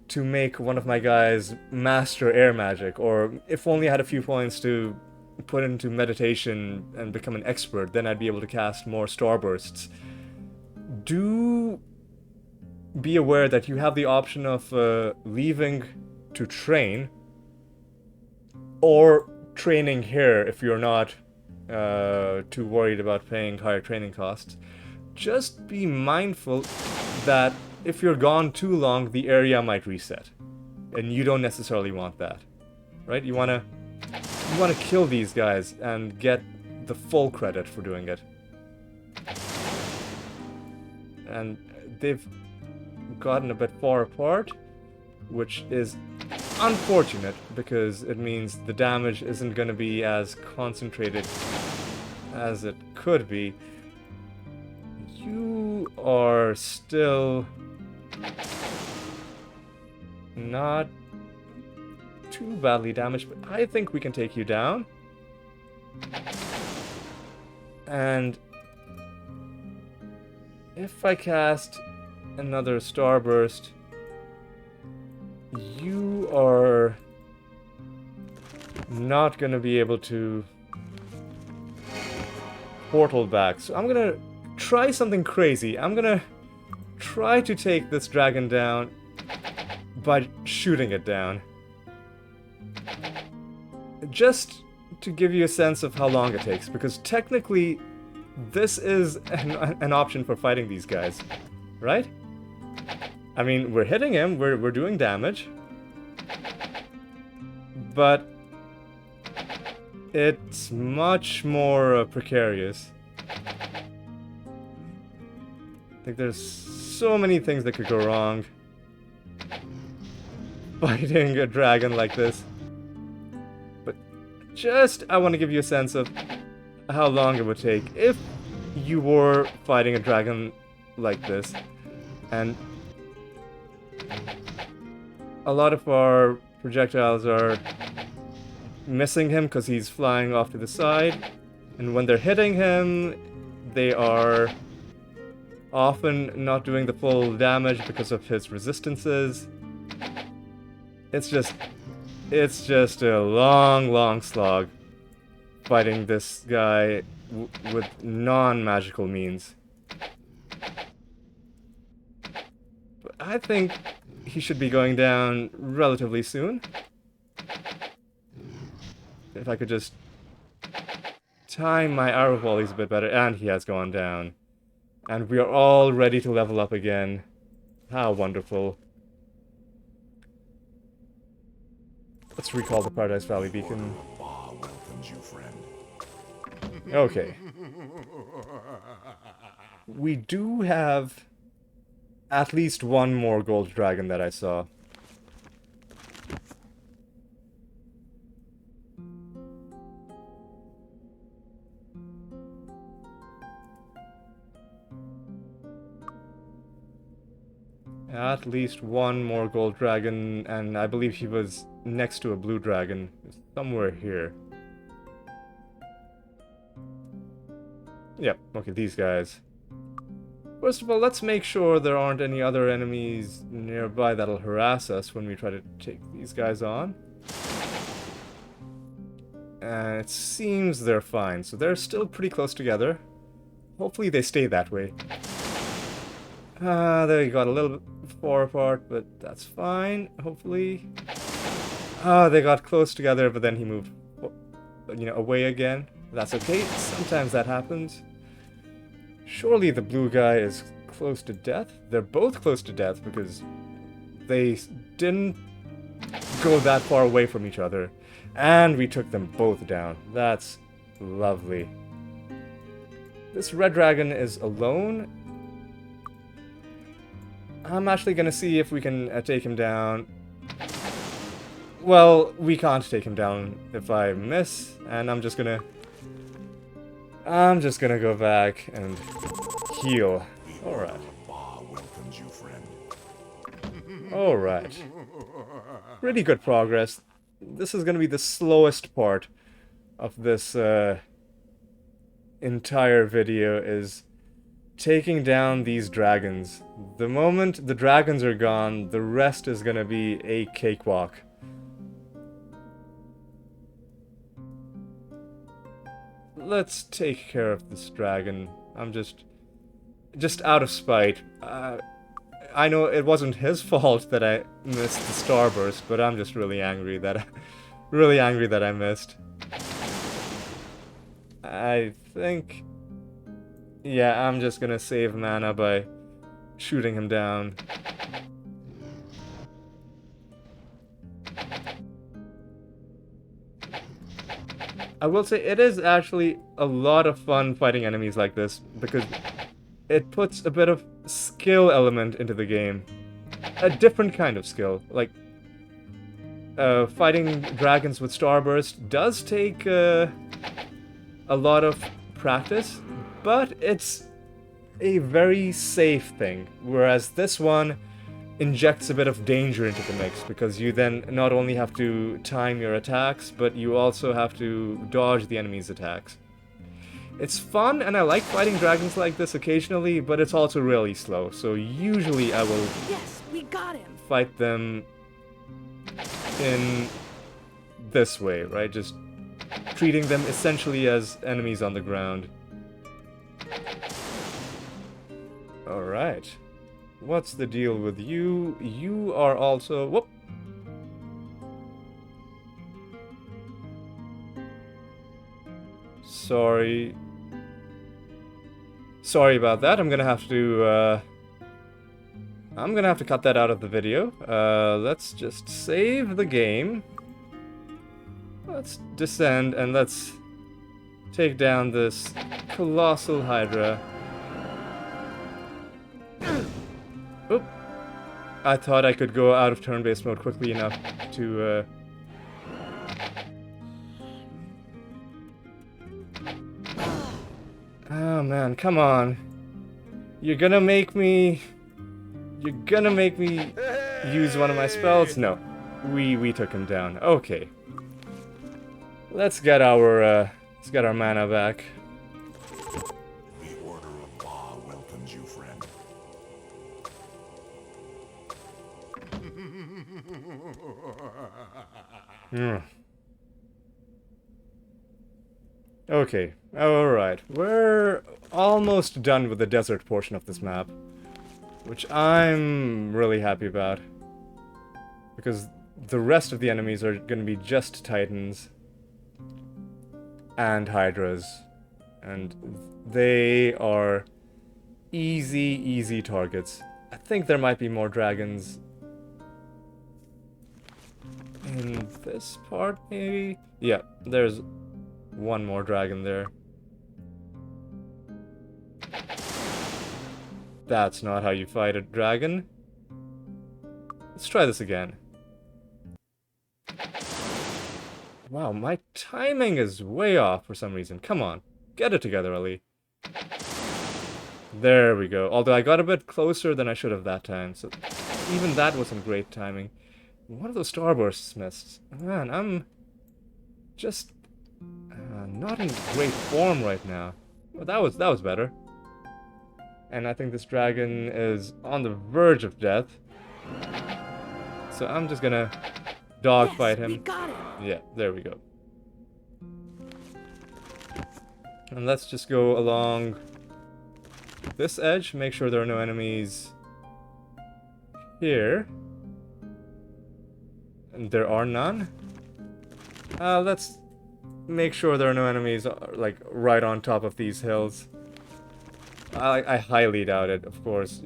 to make one of my guys master air magic, or if only I had a few points to put into meditation and become an expert, then I'd be able to cast more starbursts. Do be aware that you have the option of leaving to train, or training here if you're not too worried about paying higher training costs. Just be mindful that if you're gone too long, the area might reset, and you don't necessarily want that, right? You wanna kill these guys and get the full credit for doing it. And they've gotten a bit far apart, which is unfortunate because it means the damage isn't going to be as concentrated as it could be. You are still not too badly damaged, but I think we can take you down. And if I cast another Starburst, you are not going to be able to portal back. So I'm going to try something crazy. I'm going to try to take this dragon down by shooting it down. Just to give you a sense of how long it takes, because technically this is an option for fighting these guys, right? I mean, we're hitting him, we're doing damage, but it's much more precarious. I think there's so many things that could go wrong fighting a dragon like this. But just, I want to give you a sense of how long it would take if you were fighting a dragon like this. And a lot of our projectiles are missing him because he's flying off to the side, and when they're hitting him, they are often not doing the full damage because of his resistances. It's just a long slog fighting this guy with non-magical means. But I think he should be going down relatively soon. If I could just time my arrow volleys a bit better, and he has gone down. And we are all ready to level up again. How wonderful. Let's recall the Paradise Valley beacon. Baa welcomes you, friend. Okay. We do have at least one more gold dragon that I saw. At least one more gold dragon, and I believe he was next to a blue dragon, somewhere here. Yep, okay, these guys. First of all, let's make sure there aren't any other enemies nearby that'll harass us when we try to take these guys on. And it seems they're fine, so they're still pretty close together. Hopefully they stay that way. They got a little bit far apart, but that's fine, hopefully. They got close together, but then he moved, away again. That's okay, sometimes that happens. Surely the blue guy is close to death? They're both close to death because they didn't go that far away from each other. And we took them both down. That's lovely. This red dragon is alone. I'm actually gonna see if we can take him down. Well, we can't take him down if I miss, and I'm just gonna go back and heal. Alright. Baa welcomes you, friend. Alright. Pretty good progress. This is gonna be the slowest part of this entire video, is taking down these dragons. The moment the dragons are gone, the rest is gonna be a cakewalk. Let's take care of this dragon. I'm just out of spite. I know it wasn't his fault that I missed the Starburst, but I'm just really angry that I missed. I think, yeah, I'm just gonna save mana by shooting him down. I will say it is actually a lot of fun fighting enemies like this, because it puts a bit of skill element into the game. A different kind of skill. Like, fighting dragons with Starburst does take a lot of practice, but it's a very safe thing, whereas this one injects a bit of danger into the mix, because you then not only have to time your attacks, but you also have to dodge the enemy's attacks. It's fun, and I like fighting dragons like this occasionally, but it's also really slow, so usually I will Yes, we got him. fight them in this way, right? Just treating them essentially as enemies on the ground. Alright. What's the deal with you? You are also... Whoop! Sorry. Sorry about that. I'm gonna have to cut that out of the video. Let's just save the game. Let's descend and let's take down this colossal Hydra. Oop. I thought I could go out of turn-based mode quickly enough to, Oh man, come on. You're gonna make me use one of my spells? No. We took him down. Okay. Let's get our mana back. The Order of Baa welcomes you, friend. Okay, alright. We're almost done with the desert portion of this map, which I'm really happy about, because the rest of the enemies are going to be just Titans and Hydras, And they are easy targets. I think there might be more dragons in this part, maybe? Yeah, there's one more dragon there. That's not how you fight a dragon. Let's try this again. Wow, my timing is way off for some reason. Come on, get it together, Ali. There we go. Although I got a bit closer than I should have that time, so even that wasn't great timing. One of those starbursts missed. Man, I'm just not in great form right now. Well, that was better. And I think this dragon is on the verge of death. So I'm just gonna dogfight him. We got it. Yeah, there we go. And let's just go along this edge, make sure there are no enemies here. And there are none. Let's make sure there are no enemies like right on top of these hills. I highly doubt it, of course.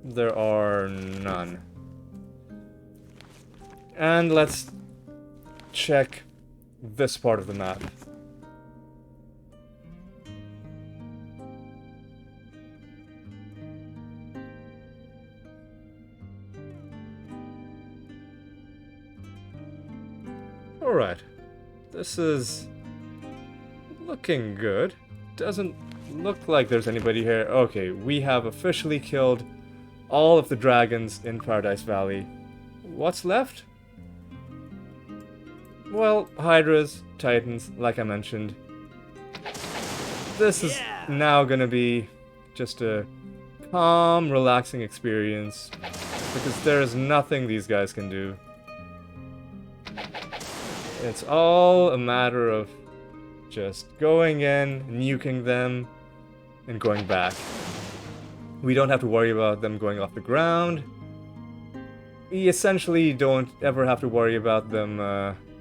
There are none. And let's check this part of the map. Alright, this is looking good. Doesn't look like there's anybody here. Okay, we have officially killed all of the dragons in Paradise Valley. What's left? Well, Hydras, Titans, like I mentioned. This is now gonna be just a calm, relaxing experience, because there is nothing these guys can do. It's all a matter of just going in, nuking them, and going back. We don't have to worry about them going off the ground. We essentially don't ever have to worry about them,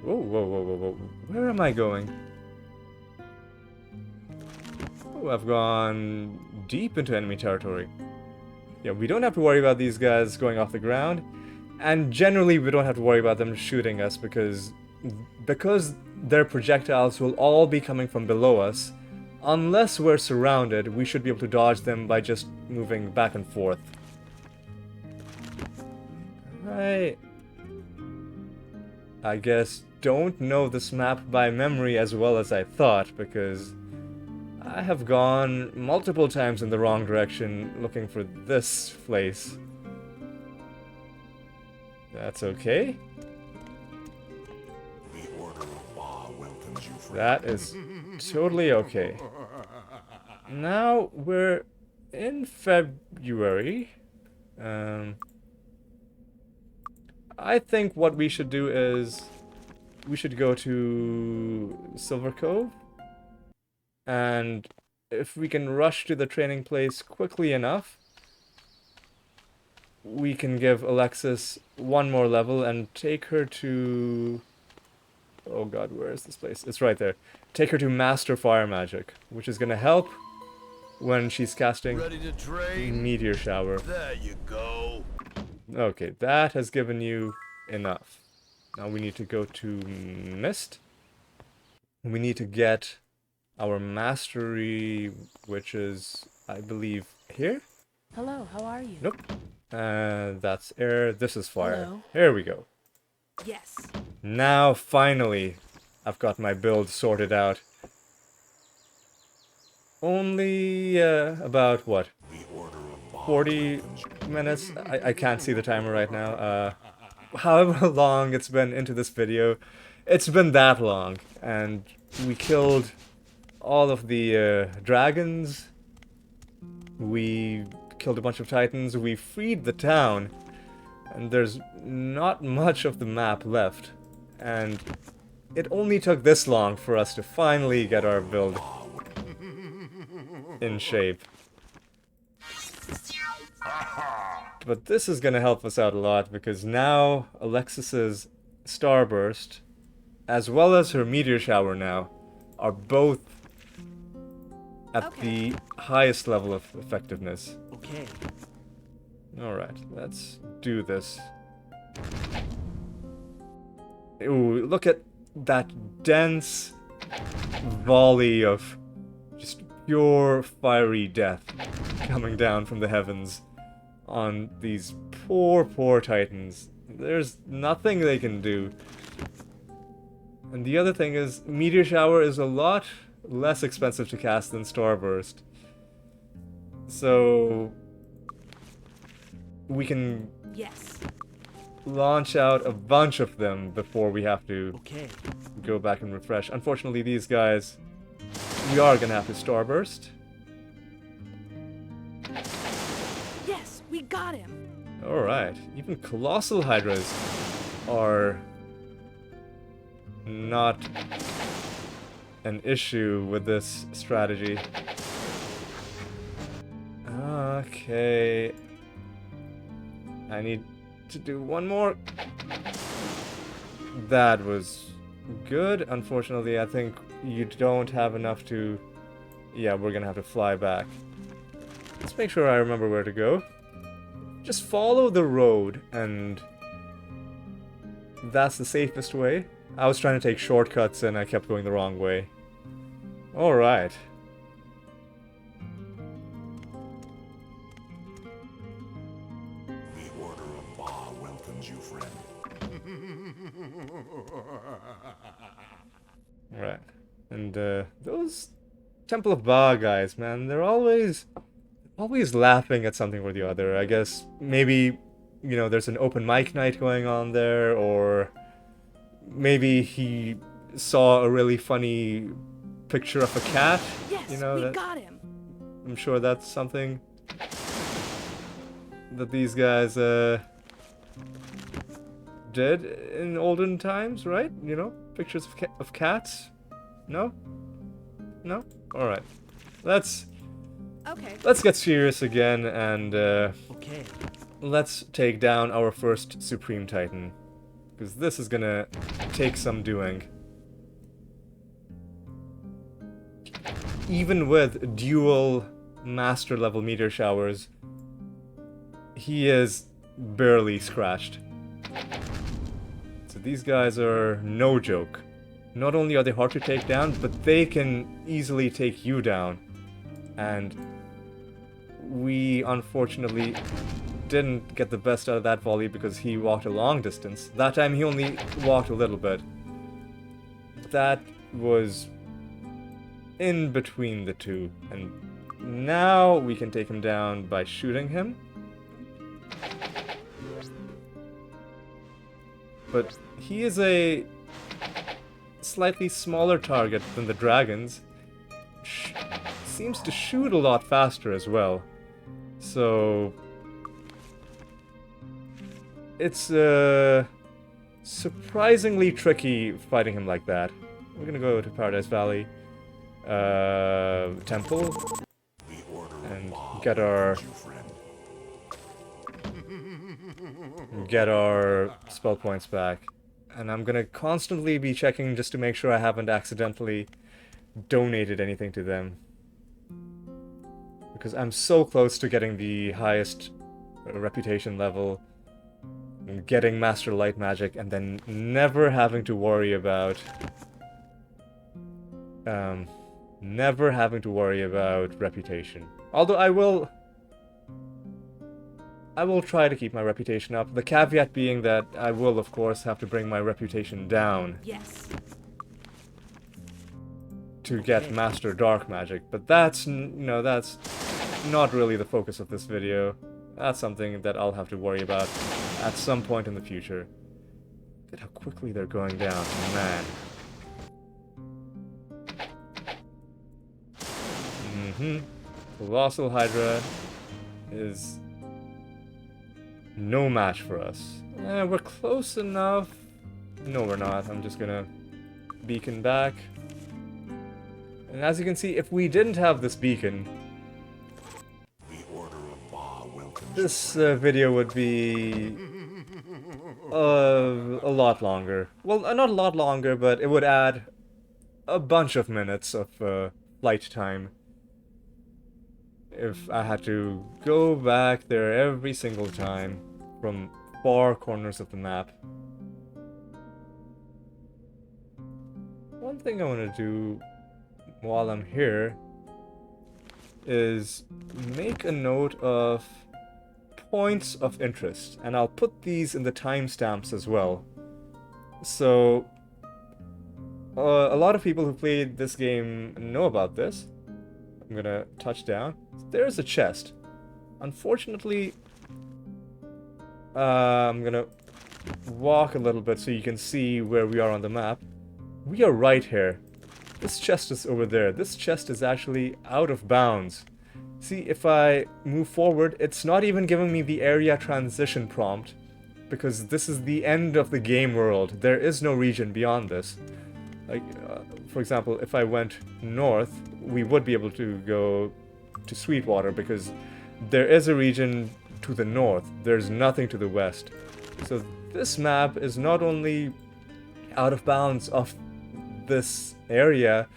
whoa. Where am I going? Oh, I've gone deep into enemy territory. Yeah, we don't have to worry about these guys going off the ground. And generally, we don't have to worry about them shooting us because their projectiles will all be coming from below us. Unless we're surrounded, we should be able to dodge them by just moving back and forth. I guess don't know this map by memory as well as I thought, because I have gone multiple times in the wrong direction looking for this place. That's okay. The Order of Baa welcomes you, friend. That is totally okay. Now we're in February. I think what we should do is we should go to Silver Cove, and if we can rush to the training place quickly enough, we can give Alexis one more level and take her to... Oh god, where is this place? It's right there. Take her to Master Fire Magic, which is gonna help when she's casting Ready to train? Meteor Shower. There you go. Okay, that has given you enough. Now we need to go to Mist. We need to get our mastery, which is, I believe, here? Hello, how are you? Nope. That's air. This is fire. Hello. Here we go. Yes. Now, finally, I've got my build sorted out. Only, about, what? The Order of Baa 40 welcomes you. minutes? I can't see the timer right now. However long it's been into this video, it's been that long. And we killed all of the dragons. We killed a bunch of titans. We freed the town. And there's not much of the map left. And it only took this long for us to finally get our build in shape. But this is gonna help us out a lot, because now Alexis's Starburst, as well as her Meteor Shower now, are both at Okay. the highest level of effectiveness. Okay. Alright, let's do this. Ooh, look at that dense volley of just pure fiery death coming down from the heavens on these poor Titans. There's nothing they can do. And the other thing is, Meteor Shower is a lot less expensive to cast than Starburst. So we can Yes. launch out a bunch of them before we have to Okay. go back and refresh. Unfortunately, these guys, we are gonna have to Starburst. Yes, we got him. Alright, even Colossal Hydras are not an issue with this strategy. Okay. I need to do one more. That was good. Unfortunately, I think you don't have enough to... Yeah, we're gonna have to fly back. Let's make sure I remember where to go. Just follow the road, and that's the safest way. I was trying to take shortcuts and I kept going the wrong way. Alright. The Order of Baa welcomes you, friend. Right. And those Temple of Baa guys, man, they're always laughing at something or the other. I guess maybe, you know, there's an open mic night going on there, or maybe he saw a really funny picture of a cat. Yes, You know, we that, got him. I'm sure that's something that these guys did in olden times, right? You know, pictures of cats. No? No? All right. Let's Okay. get serious again, and Okay. let's take down our first Supreme Titan, because this is gonna take some doing. Even with dual master level Meteor Showers, he is barely scratched. So these guys are no joke. Not only are they hard to take down, but they can easily take you down. And we unfortunately didn't get the best out of that volley because he walked a long distance. That time he only walked a little bit. That was in between the two. And now we can take him down by shooting him. But he is a slightly smaller target than the dragons. Seems to shoot a lot faster as well. So it's surprisingly tricky fighting him like that. We're gonna go to Paradise Valley Temple The Order and of Baa get our welcomes you, friend. spell points back. And I'm gonna constantly be checking just to make sure I haven't accidentally donated anything to them. Because I'm so close to getting the highest reputation level, and getting Master Light Magic, and then never having to worry about... never having to worry about reputation. Although I will try to keep my reputation up. The caveat being that I will, of course, have to bring my reputation down Yes. to get Master Dark Magic. But that's, that's not really the focus of this video. That's something that I'll have to worry about at some point in the future. Look at how quickly they're going down, man. Colossal Hydra is no match for us. We're close enough. No, we're not. I'm just gonna beacon back. And as you can see, if we didn't have this beacon, The Order of Baa welcomes you. this video would be a lot longer. Well, not a lot longer, but it would add a bunch of minutes of flight time. if I had to go back there every single time from far corners of the map. One thing I want to do while I'm here is make a note of points of interest, and I'll put these in the timestamps as well. So, a lot of people who played this game know about this. I'm gonna touch down. There's a chest. Unfortunately, I'm gonna walk a little bit so you can see where we are on the map. We are right here. This chest is over there. This chest is actually out of bounds. See, if I move forward, it's not even giving me the area transition prompt, because this is the end of the game world. There is no region beyond this. Like, for example, if I went north, we would be able to go to Sweetwater, because there is a region to the north. There's nothing to the west. So this map is not only out of bounds of this area,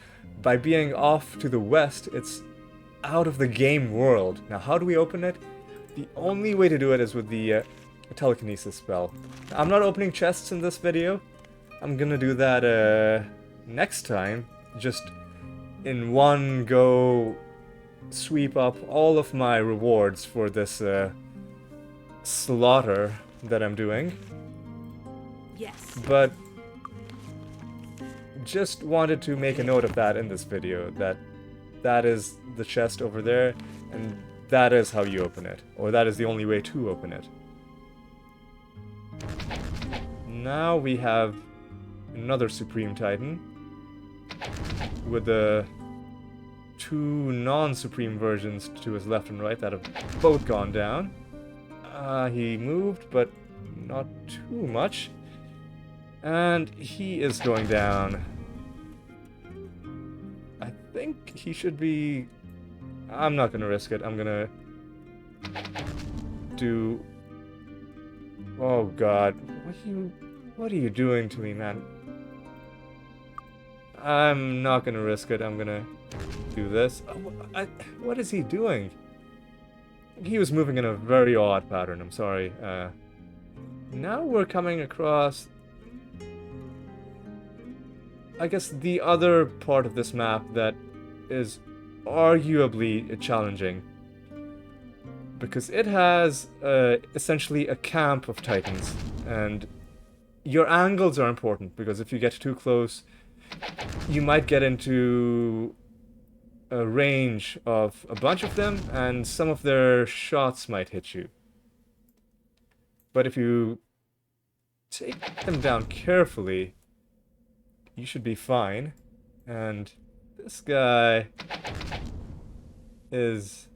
by being off to the west, it's out of the game world. Now, how do we open it? The only way to do it is with the telekinesis spell. Now, I'm not opening chests in this video. I'm gonna do that next time. Just in one go, sweep up all of my rewards for this slaughter that I'm doing. Yes. But just wanted to make a note of that in this video, that is the chest over there, and that is how you open it, or that is the only way to open it. Now we have another Supreme Titan with the two non-Supreme versions to his left and right that have both gone down. He moved, but not too much. And he is going down. I think he should be... I'm not gonna risk it. I'm gonna do... Oh god. What are you doing to me, man? I'm not gonna risk it. I'm gonna do this. What is he doing? He was moving in a very odd pattern. I'm sorry. Now we're coming across, I guess, the other part of this map that is arguably challenging, because it has essentially a camp of Titans, and your angles are important, because if you get too close, you might get into a range of a bunch of them, and some of their shots might hit you. But if you take them down carefully, you should be fine. And this guy is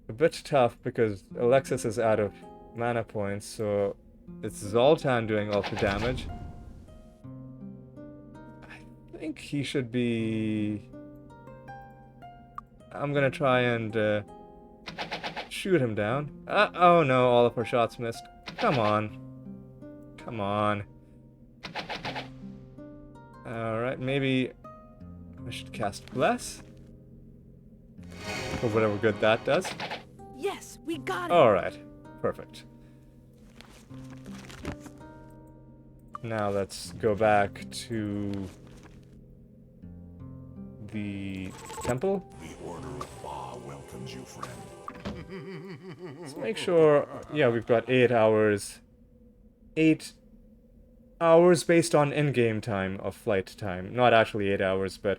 a bit tough because Alexis is out of mana points, so it's Zoltan doing all the damage. I think he should be... I'm gonna try and shoot him down. Oh no, all of our shots missed. Come on. Come on. Alright, maybe I should cast Bless. For whatever good that does. Yes, we got it. Alright, perfect. Now let's go back to the temple. The Order of Baa welcomes you, friend. Let's make sure, yeah, we've got 8 hours. 8 hours based on in-game time of flight time. Not actually 8 hours, but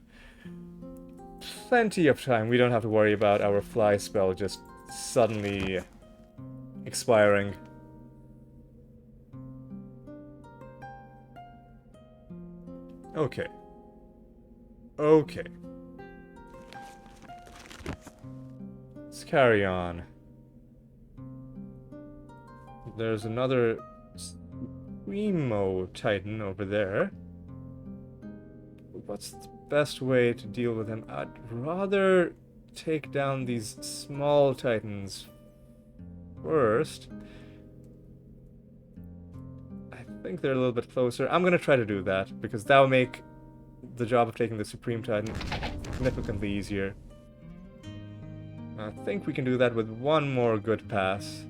plenty of time. We don't have to worry about our fly spell just suddenly expiring. Okay. Okay. Let's carry on. There's another Supremo Titan over there. What's the best way to deal with him? I'd rather take down these small Titans first. I think they're a little bit closer. I'm gonna try to do that, because that will make the job of taking the Supreme Titan significantly easier. I think we can do that with one more good pass.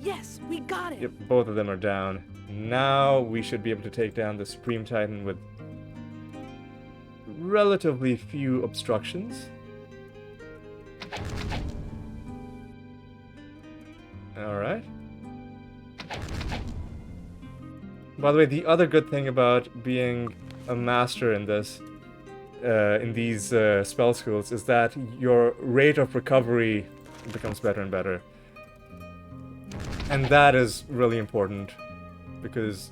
Yes, we got it. Yep, both of them are down. Now we should be able to take down the Supreme Titan with relatively few obstructions. Alright. By the way, the other good thing about being a master in this, in these spell schools, is that your rate of recovery becomes better and better. And that is really important, because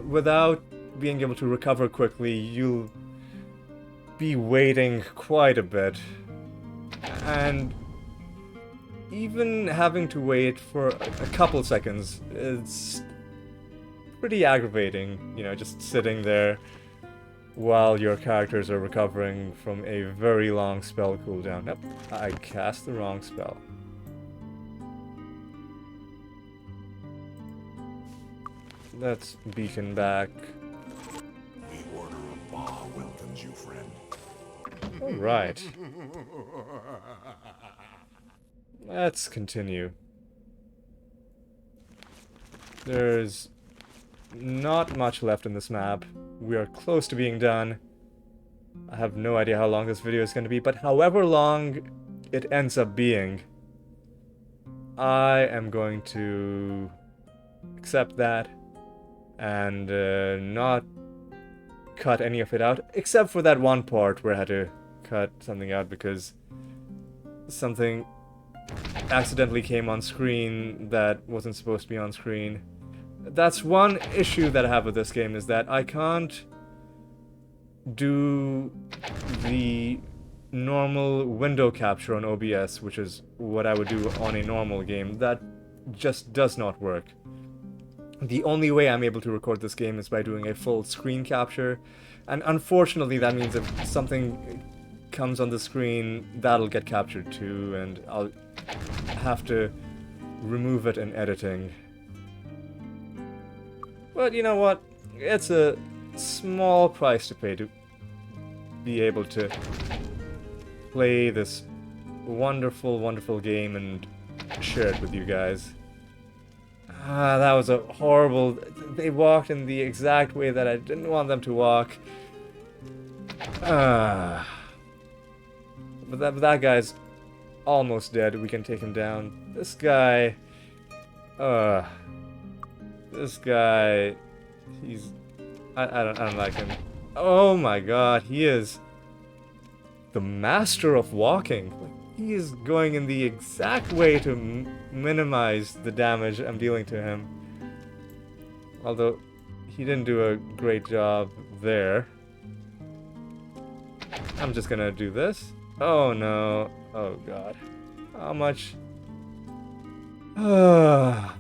without being able to recover quickly, you'll be waiting quite a bit. And even having to wait for a couple seconds is pretty aggravating, you know, just sitting there while your characters are recovering from a very long spell cooldown. Yep, I cast the wrong spell. Let's beacon back. The Order of Baa welcomes you, friend. Alright. Let's continue. There's not much left in this map. We are close to being done. I have no idea how long this video is going to be, but however long it ends up being, I am going to accept that and not cut any of it out, except for that one part where I had to cut something out because something accidentally came on screen that wasn't supposed to be on screen. That's one issue that I have with this game, is that I can't do the normal window capture on OBS, which is what I would do on a normal game. That just does not work. The only way I'm able to record this game is by doing a full screen capture, and unfortunately that means if something comes on the screen, that'll get captured too, and I'll have to remove it in editing. But you know what? It's a small price to pay to be able to play this wonderful, wonderful game and share it with you guys. Ah, that was a horrible... They walked in the exact way that I didn't want them to walk. Ah. But that guy's almost dead. We can take him down. This guy... This guy... He's... I don't like him. Oh my god, he is... the master of walking. Like, he is going in the exact way to minimize the damage I'm dealing to him. Although, he didn't do a great job there. I'm just gonna do this. Oh no. Oh god. How much? Oh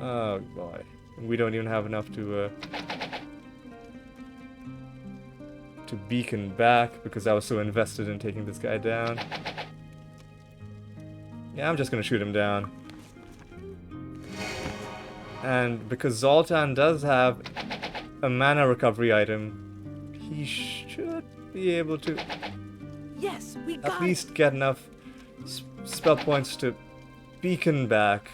boy. We don't even have enough to beacon back because I was so invested in taking this guy down. Yeah, I'm just gonna shoot him down. And because Zoltan does have a mana recovery item, he should be able to Yes, we got at least get enough spell points to beacon back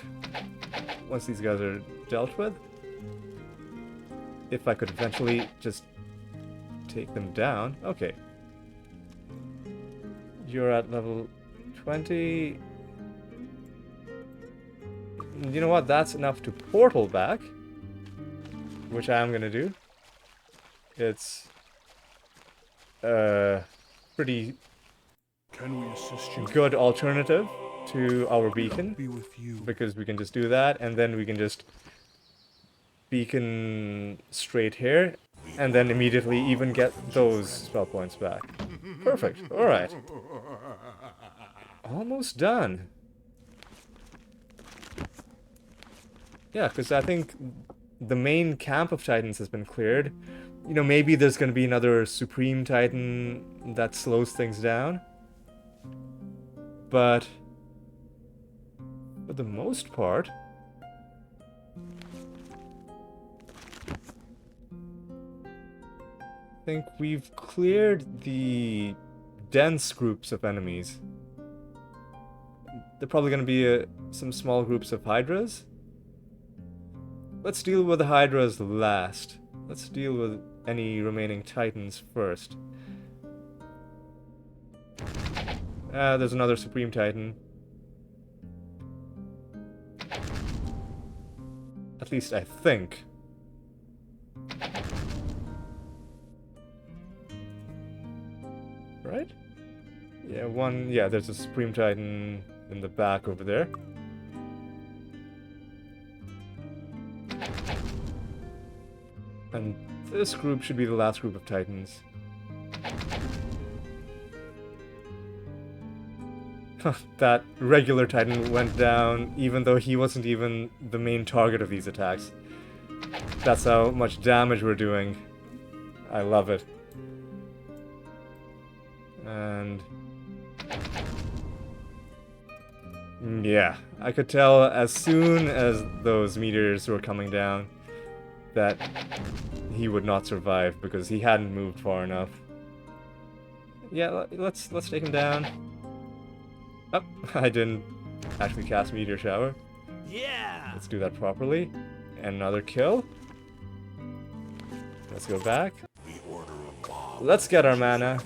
once these guys are dealt with. If I could eventually just take them down. Okay. You're at level 20. You know what? That's enough to portal back, which I am gonna do. It's pretty Can we assist you? good alternative to our beacon, Be with you. because we can just do that, and then we can just beacon straight here, and then immediately even get those spell points back. Perfect. Alright. Almost done. Yeah, because I think the main camp of Titans has been cleared. You know, maybe there's going to be another Supreme Titan that slows things down. But for the most part, I think we've cleared the dense groups of enemies. They're probably going to be some small groups of Hydras. Let's deal with the Hydras last. Let's deal with any remaining Titans first. There's another Supreme Titan. At least I think. Right? Yeah, there's a Supreme Titan in the back over there. And this group should be the last group of Titans. That regular Titan went down, even though he wasn't even the main target of these attacks. That's how much damage we're doing. I love it. And... yeah, I could tell as soon as those meteors were coming down that he would not survive because he hadn't moved far enough. Yeah, let's take him down. Oh, I didn't actually cast Meteor Shower. Yeah! Let's do that properly. And another kill. Let's go back. The Order of Baa. Let's get our mana.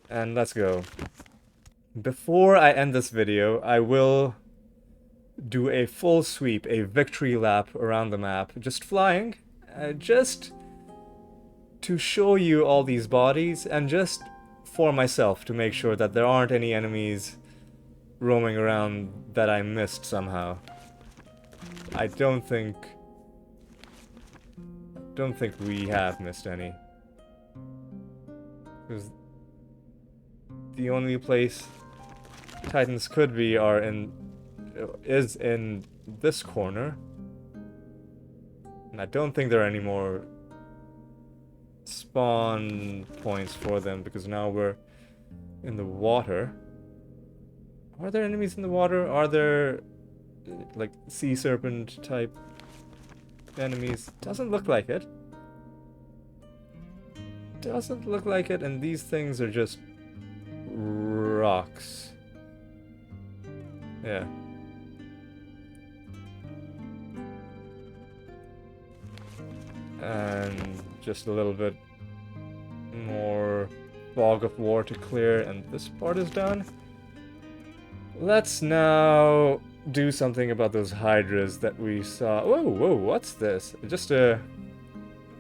And let's go. Before I end this video, I will do a full sweep, a victory lap around the map. Just flying. Just to show you all these bodies and just for myself to make sure that there aren't any enemies roaming around that I missed somehow. I don't think we have missed any. Because the only place Titans could be is in this corner. And I don't think there are any more spawn points for them because now we're in the water. Are there enemies in the water? Are there like sea serpent type enemies? Doesn't look like it. Doesn't look like it, and these things are just rocks. Yeah. And just a little bit more fog of war to clear, and this part is done. Let's now do something about those Hydras that we saw. Whoa, what's this? Just a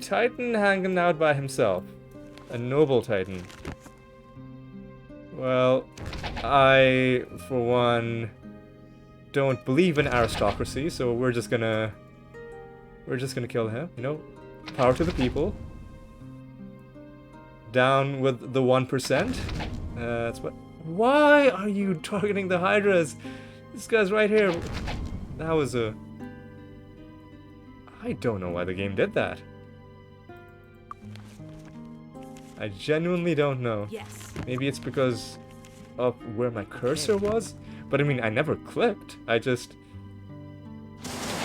Titan hanging out by himself. A noble Titan. Well, I, for one, don't believe in aristocracy, so we're just gonna kill him, you know? Power to the people. Down with the 1%. That's what... Why are you targeting the Hydras? This guy's right here. That was a... I don't know why the game did that. I genuinely don't know. Yes. Maybe it's because of where my cursor was? But I mean, I never clicked. I just...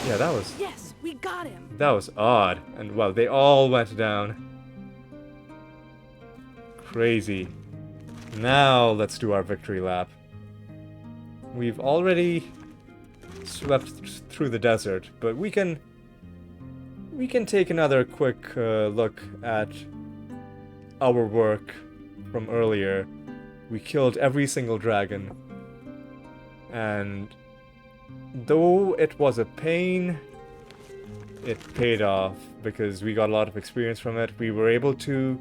Yeah, that was... Yes, we got him. That was odd. And, well, they all went down. Crazy. Now, let's do our victory lap. We've already swept through the desert, but we can take another quick look at our work from earlier. We killed every single dragon. And though it was a pain, it paid off because we got a lot of experience from it. We were able to...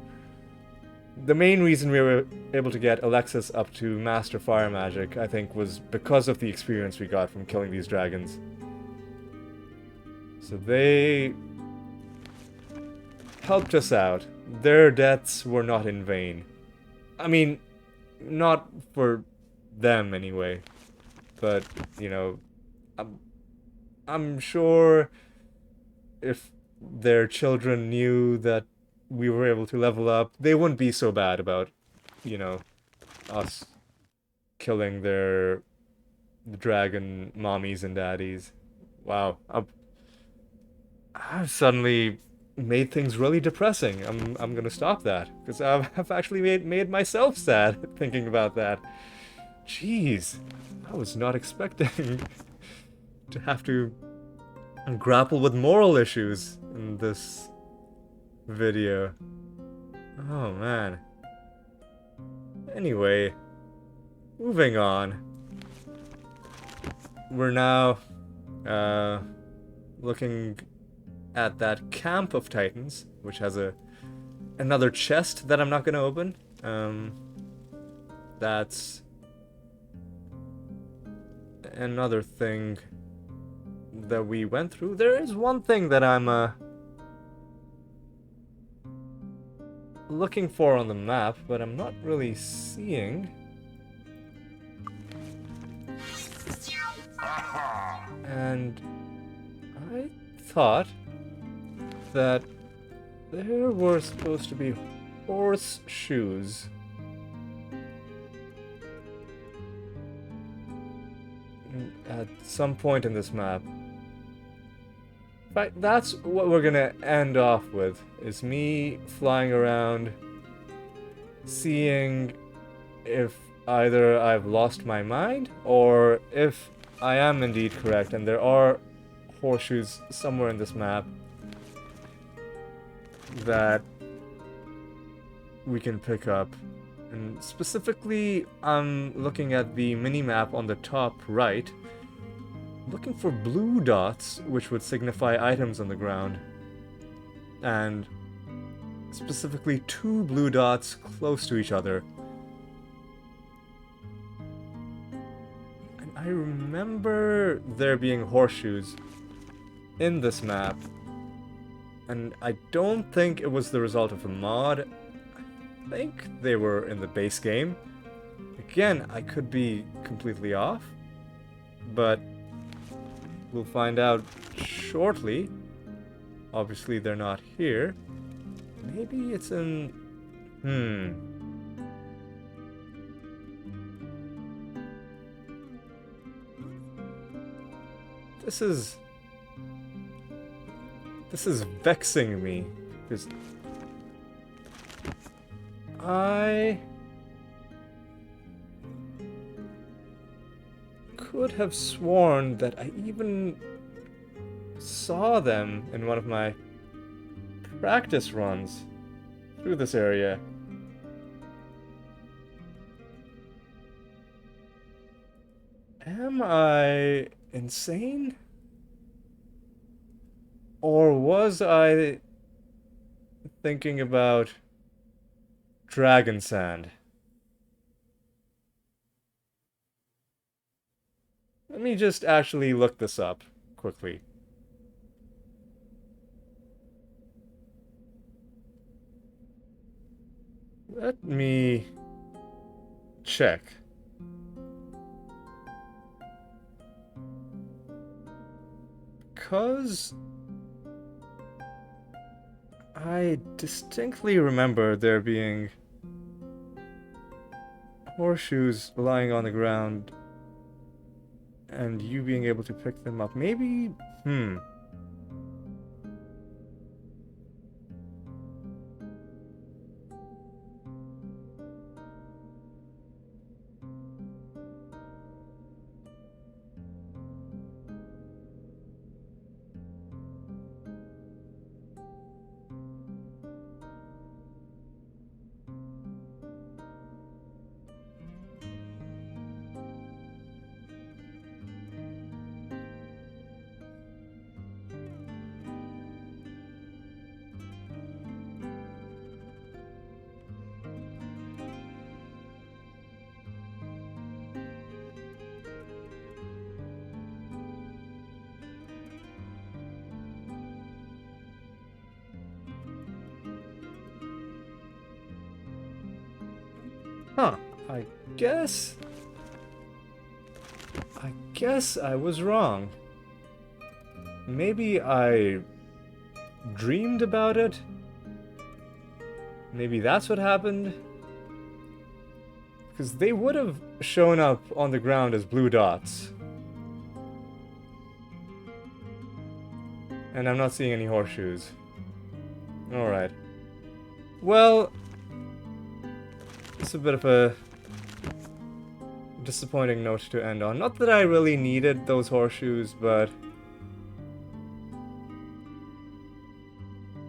The main reason we were able to get Alexis up to Master Fire Magic, I think, was because of the experience we got from killing these dragons. So they helped us out. Their deaths were not in vain. I mean, not for them anyway. But, you know, I'm sure if their children knew that we were able to level up, they wouldn't be so bad about, you know, us killing their dragon mommies and daddies. Wow. I'm suddenly made things really depressing. I'm gonna stop that because I've actually made myself sad thinking about that. Jeez, I was not expecting to have to grapple with moral issues in this video. Oh man. Anyway, moving on. We're now looking at that camp of Titans, which has another chest that I'm not gonna open. That's another thing that we went through. There is one thing that I'm looking for on the map, but I'm not really seeing. And I thought that there were supposed to be horseshoes. At some point in this map. In fact, that's what we're gonna end off with, is me flying around, seeing if either I've lost my mind, or if I am indeed correct, and there are horseshoes somewhere in this map that we can pick up. And specifically, I'm looking at the mini-map on the top right, looking for blue dots, which would signify items on the ground. And specifically 2 blue dots close to each other. And I remember there being horseshoes in this map, and I don't think it was the result of a mod. I think they were in the base game. Again, I could be completely off, but we'll find out shortly. Obviously, they're not here. Maybe it's in... This is vexing me, because I could have sworn that I even saw them in one of my practice runs through this area. Am I insane? Or was I thinking about dragon sand? Let me just actually look this up quickly. Let me check. Because I distinctly remember there being horseshoes lying on the ground and you being able to pick them up. Maybe, I guess I was wrong. Maybe I dreamed about it. Maybe that's what happened. Because they would have shown up on the ground as blue dots. And I'm not seeing any horseshoes. Alright. Well, it's a bit of a disappointing note to end on. Not that I really needed those horseshoes, but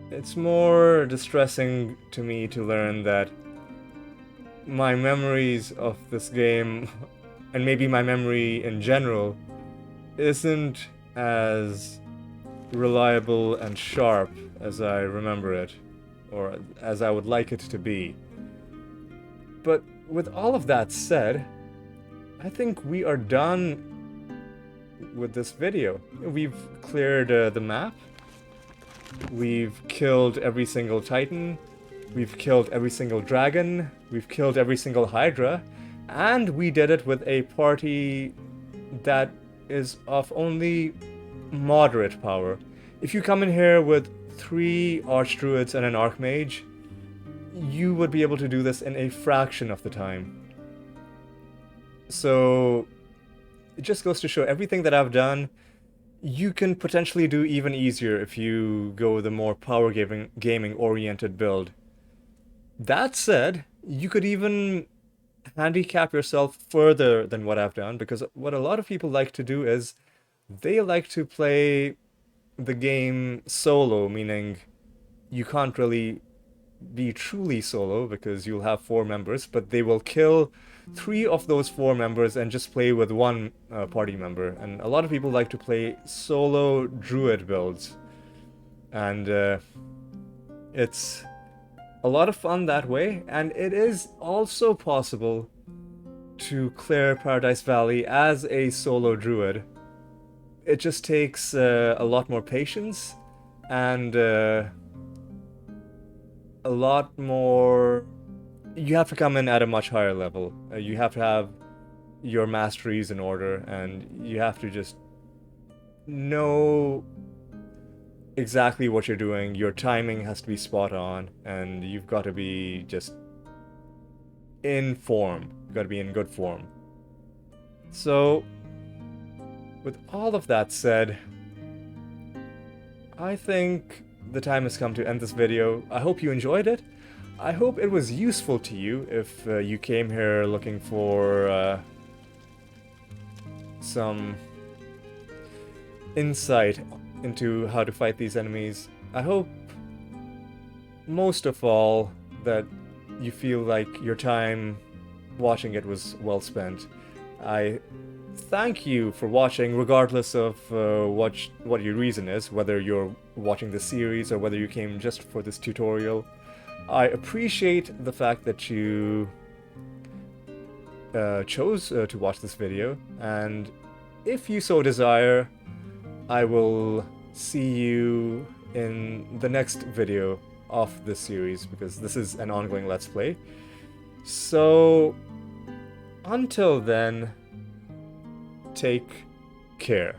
it's more distressing to me to learn that my memories of this game, and maybe my memory in general, isn't as reliable and sharp as I remember it, or as I would like it to be. But with all of that said, I think we are done with this video. We've cleared the map, we've killed every single Titan, we've killed every single dragon, we've killed every single Hydra, and we did it with a party that is of only moderate power. If you come in here with 3 Archdruids and an Archmage, you would be able to do this in a fraction of the time. So, it just goes to show everything that I've done, you can potentially do even easier if you go with a more power gaming oriented build. That said, you could even handicap yourself further than what I've done, because what a lot of people like to do is they like to play the game solo, meaning you can't really be truly solo because you'll have 4 members, but they will kill 3 of those 4 members and just play with 1 party member. And a lot of people like to play solo druid builds, and it's a lot of fun that way. And it is also possible to clear Paradise Valley as a solo druid. It just takes a lot more patience and a lot more. You have to come in at a much higher level. You have to have your masteries in order, and you have to just know exactly what you're doing. Your timing has to be spot on, and you've got to be just in form. You've got to be in good form. So, with all of that said, I think the time has come to end this video. I hope you enjoyed it. I hope it was useful to you if you came here looking for some insight into how to fight these enemies. I hope most of all that you feel like your time watching it was well spent. I thank you for watching, regardless of what your reason is, whether you're watching the series or whether you came just for this tutorial. I appreciate the fact that you chose to watch this video, and if you so desire, I will see you in the next video of this series, because this is an ongoing Let's Play. So, until then, take care.